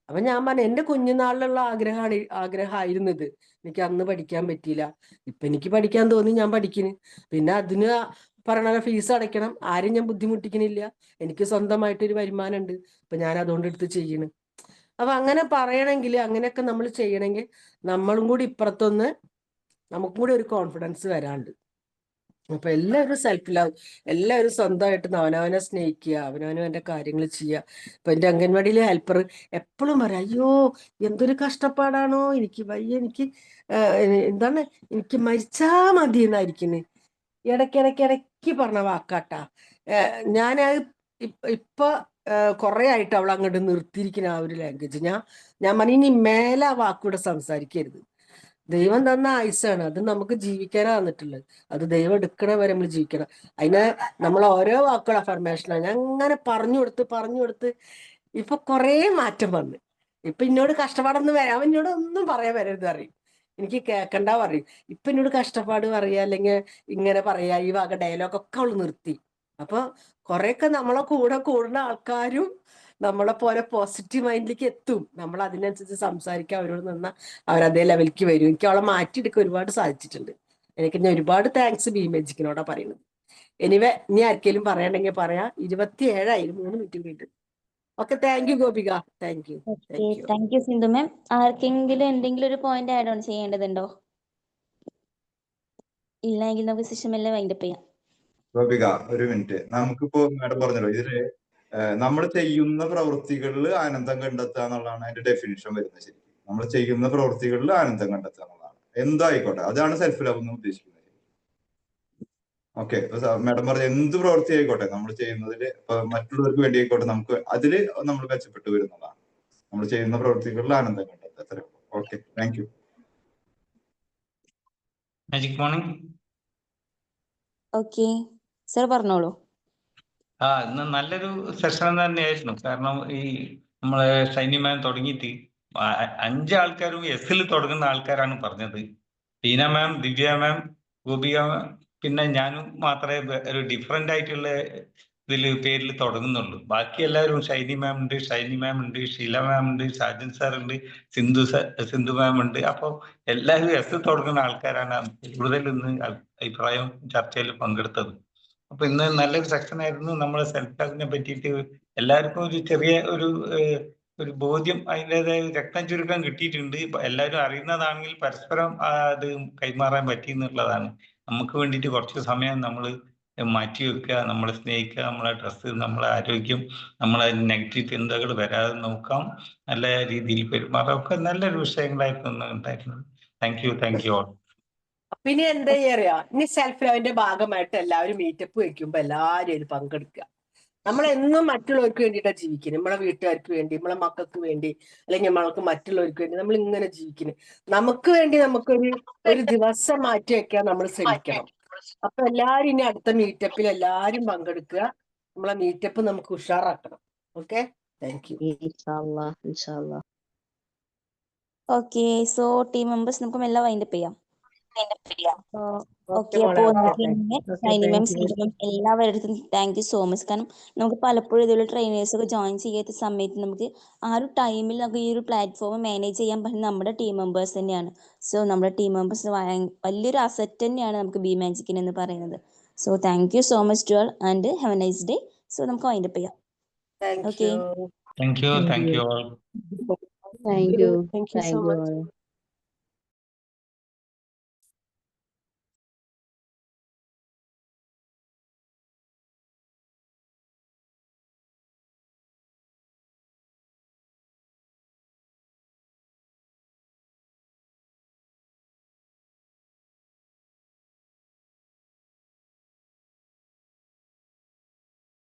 അപ്പൊ ഞാൻ പറഞ്ഞു, എൻ്റെ കുഞ്ഞുനാളിലുള്ള ആഗ്രഹമായിരുന്നു ഇത്. എനിക്ക് അന്ന് പഠിക്കാൻ പറ്റിയില്ല, ഇപ്പൊ എനിക്ക് പഠിക്കാൻ തോന്നി, ഞാൻ പഠിക്കുന്നു. പിന്നെ അതിന് പറയണ ഫീസ് അടയ്ക്കണം, ആരും ഞാൻ ബുദ്ധിമുട്ടിക്കണില്ല, എനിക്ക് സ്വന്തമായിട്ടൊരു വരുമാനം ഉണ്ട്, അപ്പൊ ഞാൻ അതുകൊണ്ട് എടുത്ത് ചെയ്യണ്. അപ്പൊ അങ്ങനെ പറയണമെങ്കിൽ അങ്ങനെയൊക്കെ നമ്മൾ ചെയ്യണമെങ്കിൽ നമ്മളും കൂടി ഇപ്പുറത്തൊന്ന് നമുക്കും കൂടി ഒരു കോൺഫിഡൻസ് വരാണ്ട്. അപ്പൊ എല്ലാവരും സെൽഫ് ലവ്, എല്ലാവരും സ്വന്തമായിട്ട് അവനവനെ സ്നേഹിക്കുക, അവനവനും എൻ്റെ കാര്യങ്ങൾ ചെയ്യുക. ഇപ്പൊ എൻ്റെ അംഗൻവാടിയിലെ ഹെൽപ്പർ എപ്പോഴും പറയാം, അയ്യോ എന്തൊരു കഷ്ടപ്പാടാണോ, എനിക്ക് വയ്യ, എനിക്ക് എന്താണ്, എനിക്ക് മരിച്ചാ മതി എന്നായിരിക്കുന്നു ഇടയ്ക്ക് പറഞ്ഞ വാക്കാട്ടാ. ഞാൻ ഇപ്പൊ കുറെ ആയിട്ട് അവൾ അങ്ങോട്ട് നിർത്തിയിരിക്കുന്ന ആ ഒരു ലാംഗ്വേജ്. ഞാൻ പറഞ്ഞു, ഇനി മേലെ ആ വാക്കൂടെ സംസാരിക്കരുത്. ദൈവം തന്ന ആയുസാണ്, അത് നമുക്ക് ജീവിക്കാനാ വന്നിട്ടുള്ളത്. അത് ദൈവം എടുക്കണ വരെ നമ്മൾ ജീവിക്കണം. അതിന് നമ്മൾ ഓരോ വാക്കുകൾ അഫർമേഷനാണ്. ഞാൻ അങ്ങനെ പറഞ്ഞു കൊടുത്ത് ഇപ്പൊ കുറെ മാറ്റം വന്ന്. ഇപ്പൊ എന്നോട് കഷ്ടപ്പാടൊന്നും വരാം, അവൻ എന്നോട് ഒന്നും പറയാൻ വരരുത് പറയും, എനിക്ക് കേൾക്കണ്ട പറയും. ഇപ്പൊ എന്നോട് കഷ്ടപ്പാട് പറയാ അല്ലെങ്കിൽ ഇങ്ങനെ പറയാ, ഈ വക ഡയലോഗൊക്കെ അവള് നിർത്തി. അപ്പൊ കുറെയൊക്കെ നമ്മളെ കൂടെ കൂടുന്ന ആൾക്കാരും നമ്മളെ പോലെ പോസിറ്റീവ് മൈൻഡിലേക്ക് എത്തും. നമ്മൾ അതിനനുസരിച്ച് സംസാരിക്കാൻ അവരോട് നിന്നാൽ അവരതേ ലെവലിലേക്ക് വരും. എനിക്ക് അവളെ മാറ്റിയെടുക്കാൻ ഒരുപാട് സാധിച്ചിട്ടുണ്ട്. എനിക്ക് ഞാൻ ഒരുപാട് താങ്ക്സ് ബി മാജിക്കിനോടാ പറയുന്നത്. എനിവേ ഇനി ആർക്കെങ്കിലും പറയണമെങ്കിൽ പറയാം. 27 3 മിനിറ്റ് വീണ്ടും. Okay, thank you Gopika. Thank you. Thank you Sindhu ma'am. ആർക്കെങ്കിലും എന്തെങ്കിലും ഒരു പോയിന്റ് ആഡ് ഓൺ ചെയ്യേണ്ടതുണ്ടോ? ഇല്ലെങ്കിൽ നമുക്ക് സെഷൻ എല്ലാം വൈൻഡപ്പ് ചെയ്യാം. ഗോപിക, ഒരു മിനിറ്റ്. നമുക്കിപ്പോ മാഡം പറഞ്ഞല്ലോ, ഇതില് നമ്മൾ ചെയ്യുന്ന പ്രവൃത്തികളിൽ ആനന്ദം കണ്ടെത്തുക എന്നുള്ളതാണ് അതിന്റെ ഡെഫിനിഷൻ വരുന്നത്. ശരി, നമ്മൾ ചെയ്യുന്ന പ്രവൃത്തികളിൽ ആനന്ദം കണ്ടെത്തുക എന്നുള്ളതാണ്. എന്തായിക്കോട്ടെ, അതാണ് സെൽഫ് ലവ് എന്ന് ഉദ്ദേശിക്കുന്നത്. ഓക്കെ, മാഡം പറഞ്ഞ എന്ത് പ്രവൃത്തി ആയിക്കോട്ടെ നമ്മൾ ചെയ്യുന്നതിൽ, മറ്റുള്ളവർക്ക് വേണ്ടി ആയിക്കോട്ടെ, നമുക്ക് അതില് നമ്മൾ മെച്ചപ്പെട്ടു വരുന്നതാണ്. നമ്മൾ ചെയ്യുന്ന പ്രവൃത്തികളിൽ ആനന്ദം കണ്ടെത്തുക. അത്രേ ഉള്ളൂ. Okay, thank U. Magic morning. Okay sir, പറഞ്ഞോളൂ. ഇന്ന് നല്ലൊരു സെഷൻ തന്നെയായിരുന്നു. കാരണം ഈ നമ്മളെ ഷൈനി മാം തുടങ്ങിയിട്ട് 5 ആൾക്കാരും എസ്സിൽ തുടങ്ങുന്ന ആൾക്കാരാണ് പറഞ്ഞത്. ടീന മാം, ദിവ്യ മാം, ഗോപിക മാം, പിന്നെ ഞാനും മാത്രമേ ഒരു ഡിഫറെന്റ് ആയിട്ടുള്ള പേരിൽ തുടങ്ങുന്നുള്ളൂ. ബാക്കി എല്ലാവരും ഷൈനി മാം ഉണ്ട്, ഷീല മാം ഉണ്ട്, ഷാജൻ സാർ ഉണ്ട്, സിന്ധു മാം ഉണ്ട്. അപ്പോൾ എല്ലാവരും എസ് തുടങ്ങുന്ന ആൾക്കാരാണ് കൂടുതൽ ഇന്ന് അഭിപ്രായം ചർച്ചയിൽ പങ്കെടുത്തത്. അപ്പൊ ഇന്ന് നല്ലൊരു സെക്ഷൻ ആയിരുന്നു. നമ്മളെ സെൽഫ് ലവിനെ പറ്റിയിട്ട് എല്ലാവർക്കും ഒരു ചെറിയ ഒരു ബോധ്യം, അതിൻ്റെതായ രക്തം ചുരുക്കം കിട്ടിയിട്ടുണ്ട്. എല്ലാവരും അറിയുന്നതാണെങ്കിൽ പരസ്പരം അത് കൈമാറാൻ പറ്റി എന്നുള്ളതാണ്. നമുക്ക് വേണ്ടിയിട്ട് കുറച്ച് സമയം നമ്മൾ മാറ്റി വെക്കുക, നമ്മളെ സ്നേഹിക്കുക, നമ്മളെ ഡ്രസ്സ്, നമ്മളെ ആരോഗ്യം, നമ്മളെ നെഗറ്റീവ് ചിന്തകൾ വരാതെ നോക്കാം, നല്ല രീതിയിൽ പെരുമാറാം. ഒക്കെ നല്ലൊരു വിഷയങ്ങളായിരുന്നു ഉണ്ടായിരുന്നത്. Thank you all. പിന്നെ എന്താ ചെയ്യാ, ഇനി സെൽഫ് ലവിന്റെ ഭാഗമായിട്ട് എല്ലാവരും മീറ്റപ്പ് വെക്കുമ്പോ എല്ലാവരും അതിൽ പങ്കെടുക്കുക. നമ്മളെന്നും മറ്റുള്ളവർക്ക് വേണ്ടിയിട്ടാണ് ജീവിക്കുന്നത്. നമ്മളെ വീട്ടുകാർക്ക് വേണ്ടി, നമ്മളെ മക്കൾക്ക് വേണ്ടി, അല്ലെങ്കിൽ നമ്മൾക്ക് മറ്റുള്ളവർക്ക് വേണ്ടി നമ്മൾ ഇങ്ങനെ ജീവിക്കുന്നത്. നമുക്ക് വേണ്ടി നമുക്കൊരു ദിവസം മാറ്റി വെക്കാൻ നമ്മൾ ശ്രമിക്കണം. അപ്പൊ എല്ലാരും ഇനി അടുത്ത മീറ്റപ്പിൽ എല്ലാരും പങ്കെടുക്കുക. നമ്മളെ മീറ്റപ്പ് നമുക്ക് ഉഷാറാക്കണം. Okay, thank you. ഇൻഷാല്ലാ. ഓക്കെ, സോ ടീം മെമ്പേഴ്സ് നമുക്ക് എല്ലാം വൈൻഡപ്പ് ചെയ്യാം. ഓക്കെ, മോളെ, അപ്പോൾ okay, Shiny ma'am, Sindhu ma'am, എല്ലാവരുടെ താങ്ക് യു സോ മച്ച്. കാരണം നമുക്ക് പലപ്പോഴും ഇതുപോലെ ട്രെയിനേഴ്സ് ഒക്കെ ജോയിൻ ചെയ്യാത്ത സമയത്ത് നമുക്ക് ആ ഒരു ടൈമിൽ നമുക്ക് ഈ ഒരു പ്ലാറ്റ്ഫോം മാനേജ് ചെയ്യാൻ പറ്റുന്ന നമ്മുടെ ടീം മെമ്പേഴ്സ് തന്നെയാണ്. സോ നമ്മുടെ ടീം മെമ്പേഴ്സ് വലിയൊരു അസറ്റ് തന്നെയാണ് നമുക്ക് ബി മാജിക്കിന് എന്ന് പറയുന്നത്. So thank you so much to all and have a nice day. So നമുക്ക് വൈൻഡപ്പ് ചെയ്യാം. Thank okay, you. Thank you all. Thank you Thank you so much. all.